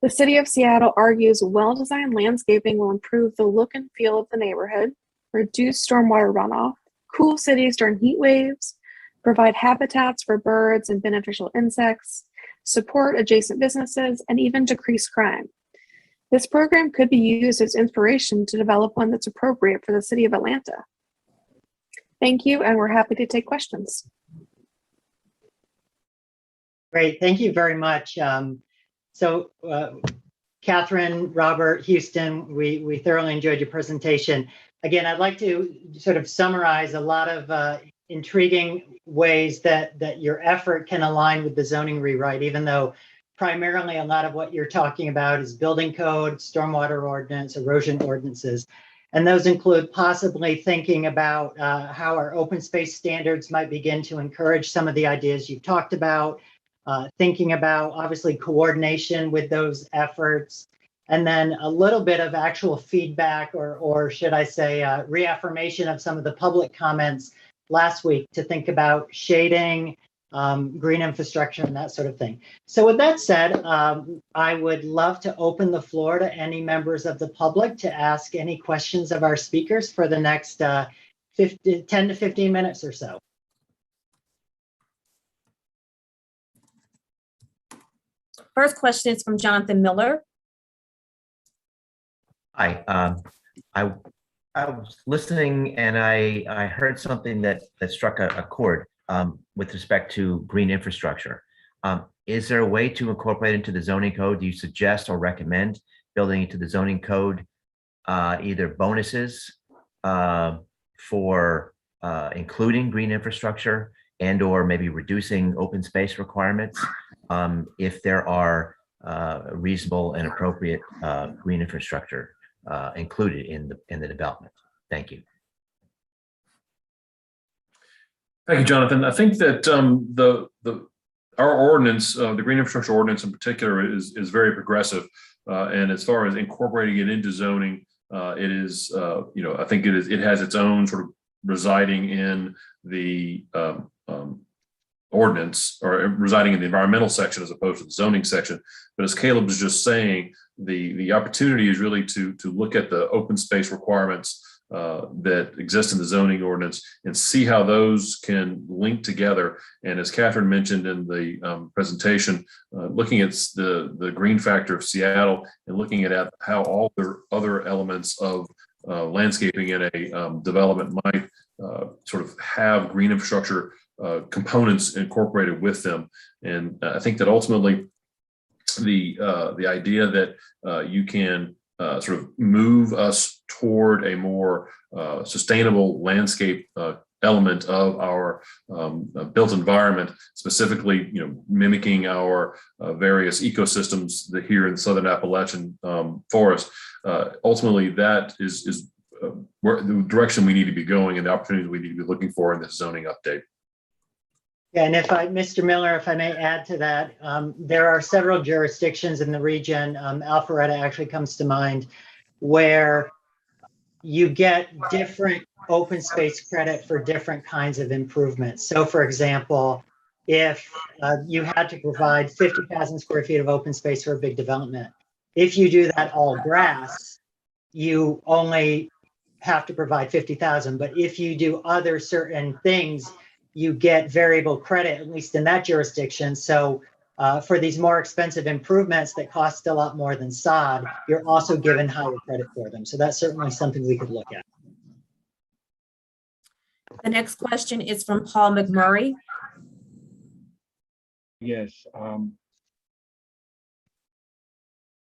The City of Seattle argues well-designed landscaping will improve the look and feel of the neighborhood, reduce stormwater runoff, cool cities during heat waves, provide habitats for birds and beneficial insects, support adjacent businesses, and even decrease crime. This program could be used as inspiration to develop one that's appropriate for the City of Atlanta. Thank you, and we're happy to take questions. Great, thank you very much. Catherine, Robert, Houston, we thoroughly enjoyed your presentation. Again, I'd like to sort of summarize a lot of intriguing ways that your effort can align with the zoning rewrite, even though primarily a lot of what you're talking about is building code, stormwater ordinance, erosion ordinances. And those include possibly thinking about how our open space standards might begin to encourage some of the ideas you've talked about, thinking about obviously coordination with those efforts, and then a little bit of actual feedback or should I say reaffirmation of some of the public comments last week to think about shading, green infrastructure and that sort of thing. So with that said, I would love to open the floor to any members of the public to ask any questions of our speakers for the next 10 to 15 minutes or so. First question is from Jonathan Miller. Hi, I was listening and I heard something that struck a chord with respect to green infrastructure. Is there a way to incorporate into the zoning code? Do you suggest or recommend building into the zoning code either bonuses for including green infrastructure and or maybe reducing open space requirements if there are reasonable and appropriate green infrastructure included in the development? Thank you. Thank you, Jonathan. I think that our ordinance, the green infrastructure ordinance in particular, is very progressive. And as far as incorporating it into zoning, it is, I think it has its own sort of residing in the ordinance or residing in the environmental section as opposed to the zoning section. But as Caleb was just saying, the opportunity is really to look at the open space requirements that exist in the zoning ordinance and see how those can link together. And as Catherine mentioned in the presentation, looking at the green factor of Seattle and looking at how all the other elements of landscaping in a development might sort of have green infrastructure components incorporated with them. And I think that ultimately the idea that you can sort of move us toward a more sustainable landscape element of our built environment, specifically, mimicking our various ecosystems that here in Southern Appalachian forest. Ultimately, that is where the direction we need to be going and the opportunities we need to be looking for in this zoning update. And Mr. Miller, if I may add to that, there are several jurisdictions in the region, Alpharetta actually comes to mind, where you get different open space credit for different kinds of improvements. So for example, if you had to provide 50,000 square feet of open space for a big development, if you do that all grass, you only have to provide 50,000. But if you do other certain things, you get variable credit, at least in that jurisdiction. So for these more expensive improvements that cost a lot more than sod, you're also given higher credit for them. So that's certainly something we could look at. The next question is from Paul McMurray. Yes.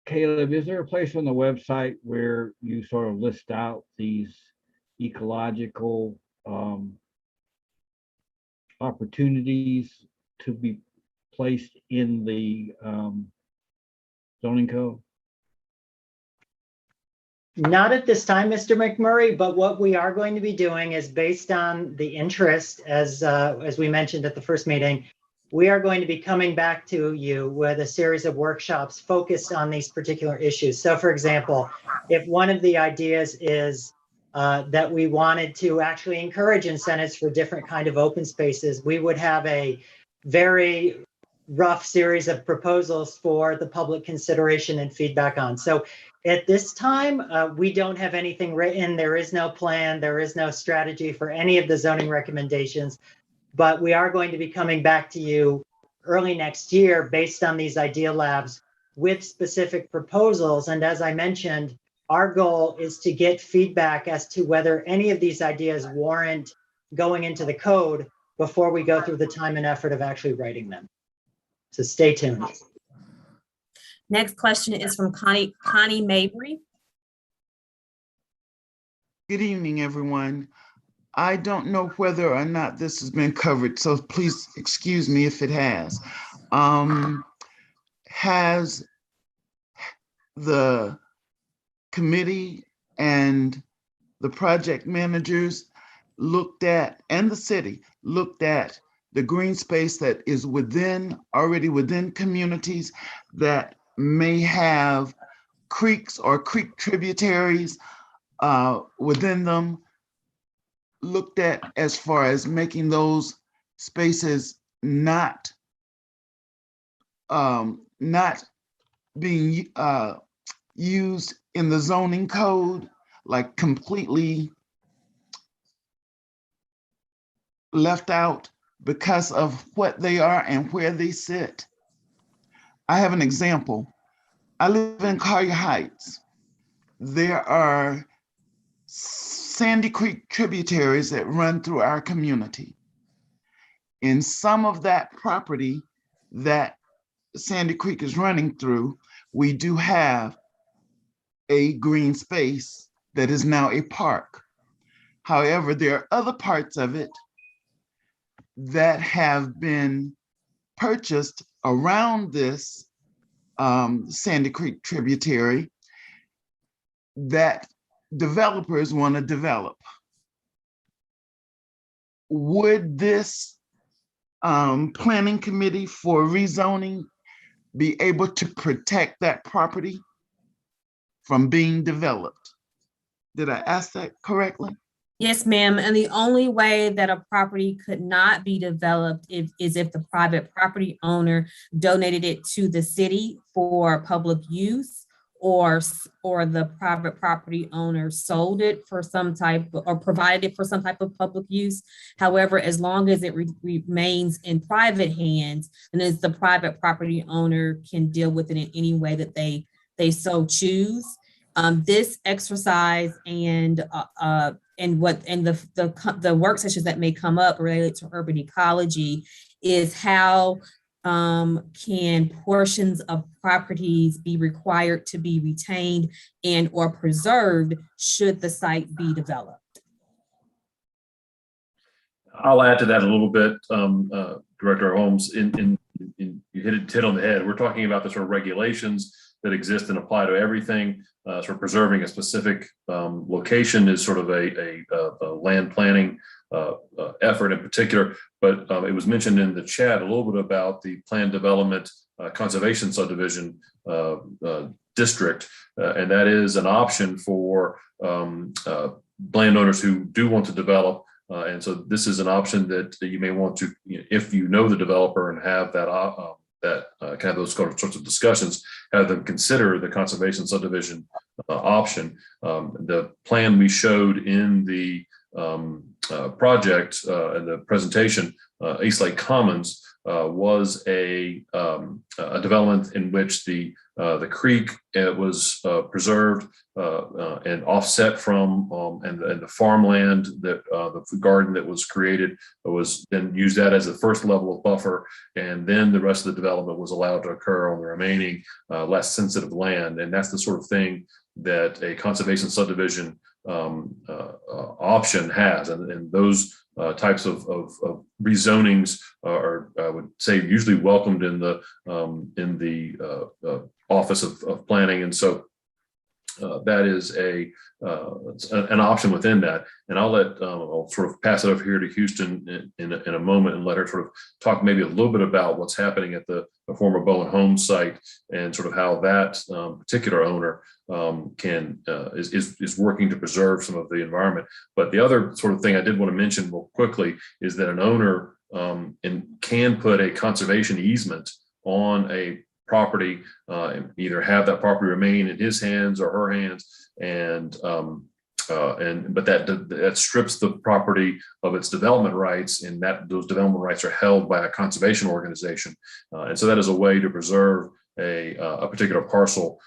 Caleb, is there a place on the website where you sort of list out these ecological opportunities to be placed in the zoning code? Not at this time, Mr. McMurray, but what we are going to be doing is based on the interest, as we mentioned at the first meeting, we are going to be coming back to you with a series of workshops focused on these particular issues. So for example, if one of the ideas is that we wanted to actually encourage incentives for different kind of open spaces, we would have a very rough series of proposals for the public consideration and feedback on. So at this time, we don't have anything written. There is no plan. There is no strategy for any of the zoning recommendations. But we are going to be coming back to you early next year based on these idea labs with specific proposals. And as I mentioned, our goal is to get feedback as to whether any of these ideas warrant going into the code before we go through the time and effort of actually writing them. So stay tuned. Next question is from Connie Mabry. Good evening, everyone. I don't know whether or not this has been covered, so please excuse me if it has. Has the committee and the project managers looked at, and the city looked at, the green space that is already within communities that may have creeks or creek tributaries within them, looked at as far as making those spaces not being used in the zoning code, like completely left out because of what they are and where they sit. I have an example. I live in Collier Heights. There are Sandy Creek tributaries that run through our community. In some of that property that Sandy Creek is running through, we do have a green space that is now a park. However, there are other parts of it that have been purchased around this Sandy Creek tributary that developers want to develop. Would this planning committee for rezoning be able to protect that property from being developed? Did I ask that correctly? Yes, ma'am. And the only way that a property could not be developed is if the private property owner donated it to the city for public use, or the private property owner sold it for some type, or provided it for some type of public use. However, as long as it remains in private hands, and as the private property owner can deal with it in any way that they so choose. This exercise and the work sessions that may come up related to urban ecology is how can portions of properties be required to be retained and or preserved should the site be developed? I'll add to that a little bit, Director Holmes. You hit it on the head. We're talking about the sort of regulations that exist and apply to everything. Sort of preserving a specific location is sort of a land planning effort in particular, but it was mentioned in the chat a little bit about the planned development conservation subdivision district, and that is an option for landowners who do want to develop. And so this is an option that you may want to, if you know the developer and have that kind of those sorts of discussions, have them consider the conservation subdivision option. The plan we showed in the project and the presentation, East Lake Commons, was a development in which the creek was preserved and offset from, and the farmland that the garden that was created was then used that as the first level of buffer, and then the rest of the development was allowed to occur on the remaining less sensitive land. And that's the sort of thing that a conservation subdivision option has, and those types of rezonings are, I would say, usually welcomed in the Office of Planning, and so that is an option within that. And I'll sort of pass it over here to Houston in a moment and let her sort of talk maybe a little bit about what's happening at the former Bowen Homes site and sort of how that particular owner is working to preserve some of the environment. But the other sort of thing I did want to mention real quickly is that an owner can put a conservation easement on a property, either have that property remain in his hands or her hands, but that strips the property of its development rights, and that those development rights are held by a conservation organization, and so that is a way to preserve a particular parcel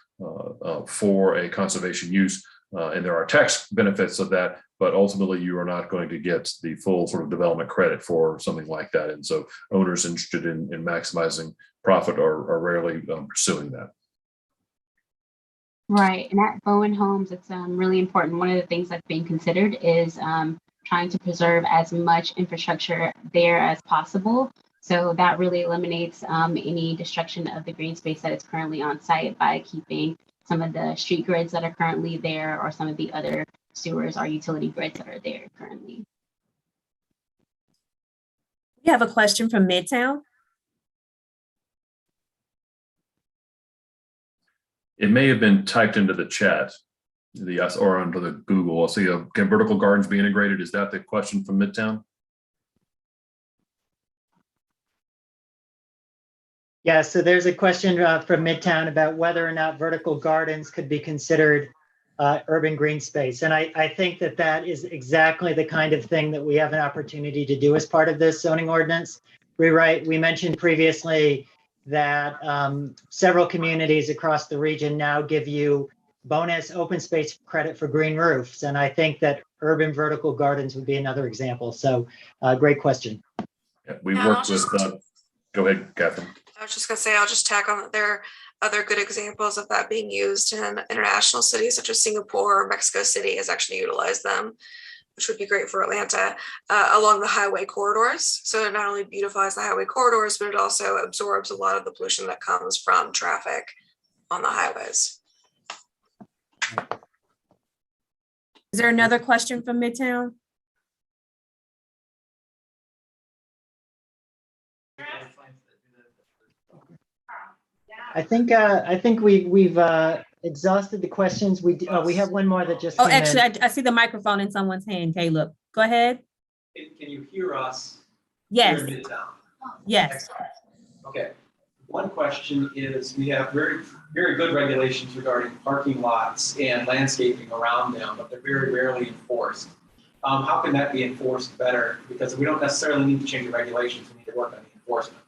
for a conservation use, and there are tax benefits of that, but ultimately you are not going to get the full sort of development credit for something like that, and so owners interested in maximizing profit are rarely pursuing that. Right, and at Bowen Homes, it's really important. One of the things that's being considered is trying to preserve as much infrastructure there as possible. So that really eliminates any destruction of the green space that is currently on site by keeping some of the street grids that are currently there, or some of the other sewers or utility grids that are there currently. We have a question from Midtown. It may have been typed into the chat, or under the Google. I'll see, can vertical gardens be integrated? Is that the question from Midtown? Yeah, so there's a question from Midtown about whether or not vertical gardens could be considered urban green space. And I think that is exactly the kind of thing that we have an opportunity to do as part of this zoning ordinance rewrite. We mentioned previously that several communities across the region now give you bonus open space credit for green roofs. And I think that urban vertical gardens would be another example. So great question. Yeah, we worked with, go ahead, Catherine. I was just gonna say, I'll just tack on that there are other good examples of that being used in international cities such as Singapore. Mexico City has actually utilized them, which would be great for Atlanta, along the highway corridors. So it not only beautifies the highway corridors, but it also absorbs a lot of the pollution that comes from traffic on the highways. Is there another question from Midtown? I think we've exhausted the questions. We have one more that just Oh, came actually, in. I see the microphone in someone's hand, Caleb. Go ahead. Can you hear us? Yes. Here in Midtown? Yes. Excellent. Okay. One question is, we have very, very good regulations regarding parking lots and landscaping around them, but they're very rarely enforced. How can that be enforced better? Because we don't necessarily need to change the regulations. We need to work on the enforcement.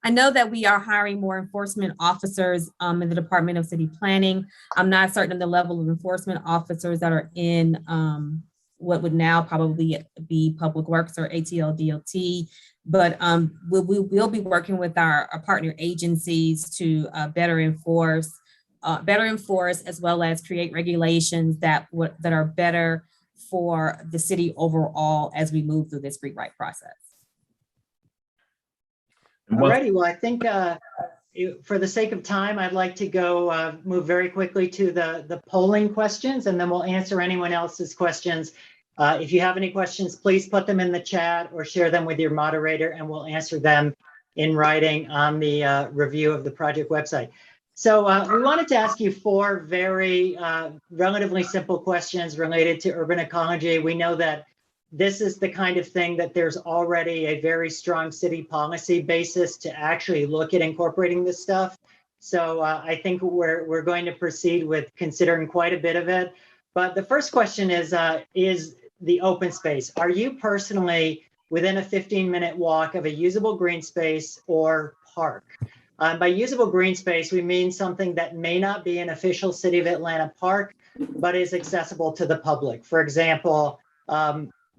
I know that we are hiring more enforcement officers in the Department of City Planning. I'm not certain of the level of enforcement officers that are in what would now probably be Public Works or ATL DOT, but we'll be working with our partner agencies to better enforce as well as create regulations that are better for the city overall as we move through this rewrite process. Alrighty, well, I think for the sake of time, I'd like to go move very quickly to the polling questions, and then we'll answer anyone else's questions. If you have any questions, please put them in the chat or share them with your moderator, and we'll answer them in writing on the review of the project website. So we wanted to ask you 4 very relatively simple questions related to urban ecology. We know that this is the kind of thing that there's already a very strong city policy basis to actually look at incorporating this stuff. So I think we're going to proceed with considering quite a bit of it. But the first question is the open space. Are you personally within a 15-minute walk of a usable green space or park? By usable green space, we mean something that may not be an official City of Atlanta park, but is accessible to the public. For example,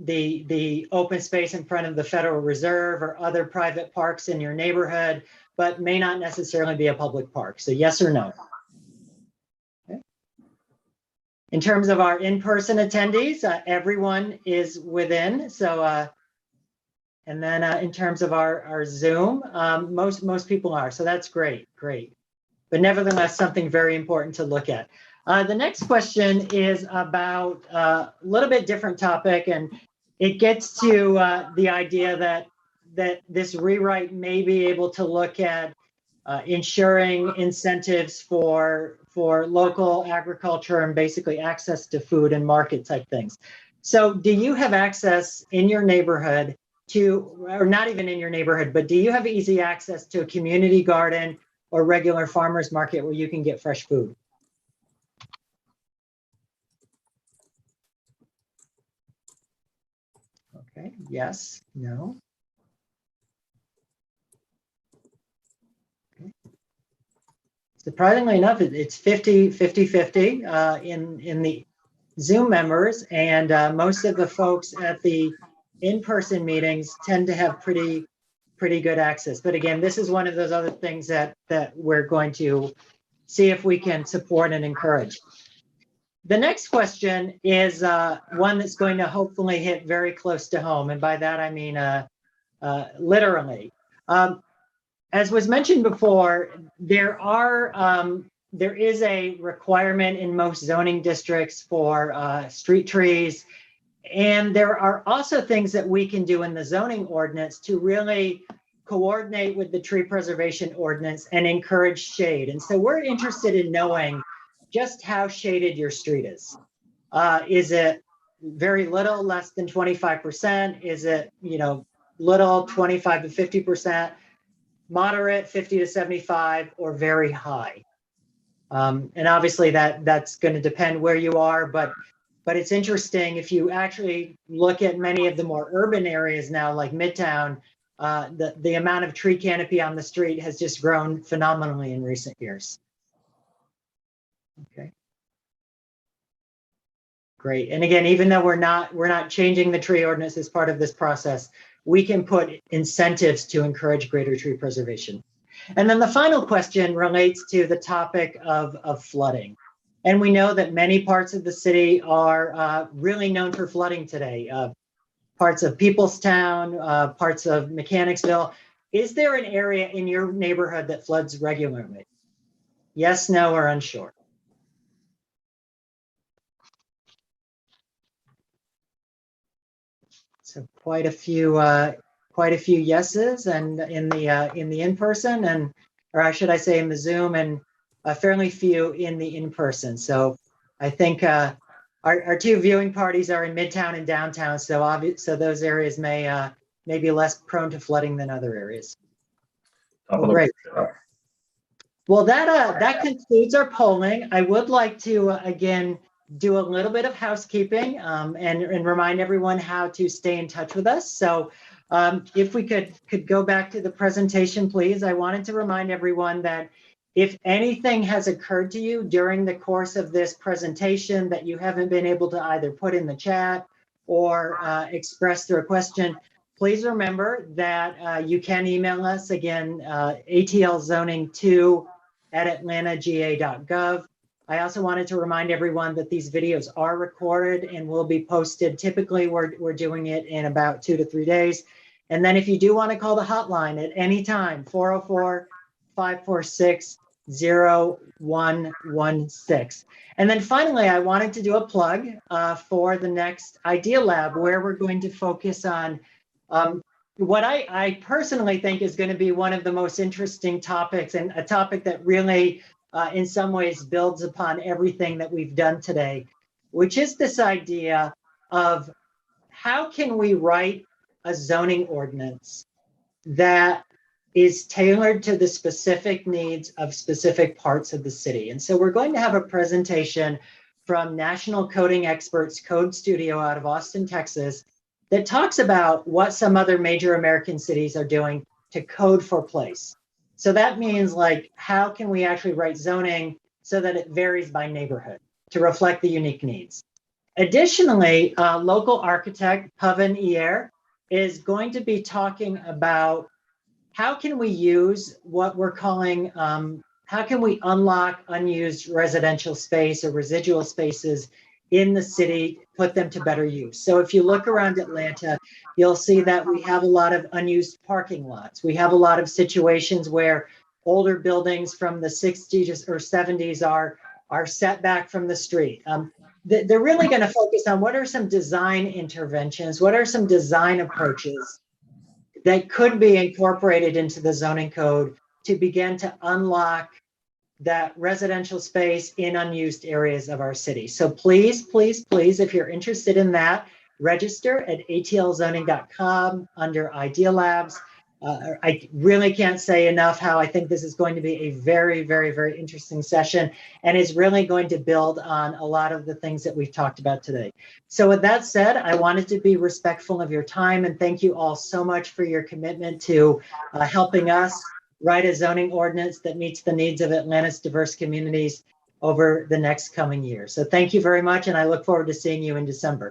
the open space in front of the Federal Reserve or other private parks in your neighborhood, but may not necessarily be a public park. So yes or no? Okay. In terms of our in-person attendees, everyone is within. So, and then in terms of our Zoom, most people are. So that's great. But nevertheless, something very important to look at. The next question is about a little bit different topic, and it gets to the idea that this rewrite may be able to look at ensuring incentives for local agriculture and basically access to food and market type things. So do you have access in your neighborhood to, or not even in your neighborhood, but do you have easy access to a community garden or regular farmers market where you can get fresh food? Okay, yes, no. Okay. Surprisingly enough, it's 50-50 in the Zoom members, and most of the folks at the in-person meetings tend to have pretty good access. But again, this is one of those other things that we're going to see if we can support and encourage. The next question is one that's going to hopefully hit very close to home. And by that, I mean literally. As was mentioned before, there is a requirement in most zoning districts for street trees. And there are also things that we can do in the zoning ordinance to really coordinate with the tree preservation ordinance and encourage shade. And so we're interested in knowing just how shaded your street is. Is it very little, less than 25%? Is it, little, 25 to 50%, moderate, 50 to 75, or very high? And obviously that's going to depend where you are, but it's interesting if you actually look at many of the more urban areas now, like Midtown, the amount of tree canopy on the street has just grown phenomenally in recent years. Okay. Great. And again, even though we're not changing the tree ordinance as part of this process, we can put incentives to encourage greater tree preservation. And then the final question relates to the topic of flooding. And we know that many parts of the city are really known for flooding today. Parts of Peoplestown, parts of Mechanicsville. Is there an area in your neighborhood that floods regularly? Yes, no, or unsure? So quite a few yeses, and in the in-person, and or I should I say in the Zoom, and a fairly few in the in-person. So I think our two viewing parties are in Midtown and downtown. So so those areas may be less prone to flooding than other areas. Well, great. Well, that concludes our polling. I would like to again do a little bit of housekeeping and remind everyone how to stay in touch with us. So if we could go back to the presentation, please. I wanted to remind everyone that if anything has occurred to you during the course of this presentation that you haven't been able to either put in the chat or express through a question, please remember that you can email us again, atlzoning2@atlantagA.gov. I also wanted to remind everyone that these videos are recorded and will be posted. Typically, we're doing it in about 2 to 3 days. And then if you do want to call the hotline at any time, 546-0116. And then finally, I wanted to do a plug for the next Idea Lab, where we're going to focus on what I personally think is going to be one of the most interesting topics, and a topic that really, in some ways, builds upon everything that we've done today, which is this idea of how can we write a zoning ordinance that is tailored to the specific needs of specific parts of the city. And so we're going to have a presentation from national coding experts, Code Studio out of Austin, Texas, that talks about what some other major American cities are doing to code for place. So that means, like, how can we actually write zoning so that it varies by neighborhood to reflect the unique needs? Additionally, local architect Pavan Iyer is going to be talking about how can we use what we're calling, how can we unlock unused residential space or residual spaces in the city, put them to better use. So if you look around Atlanta, you'll see that we have a lot of unused parking lots. We have a lot of situations where older buildings from the 60s or 70s are set back from the street. They're really going to focus on what are some design interventions, what are some design approaches that could be incorporated into the zoning code to begin to unlock that residential space in unused areas of our city. So please, please, please, if you're interested in that, register at atlzoning.com under Idea Labs. I really can't say enough how I think this is going to be a very, very, very interesting session, and is really going to build on a lot of the things that we've talked about today. So with that said, I wanted to be respectful of your time, and thank you all so much for your commitment to helping us write a zoning ordinance that meets the needs of Atlanta's diverse communities over the next coming year. So thank you very much, and I look forward to seeing you in December.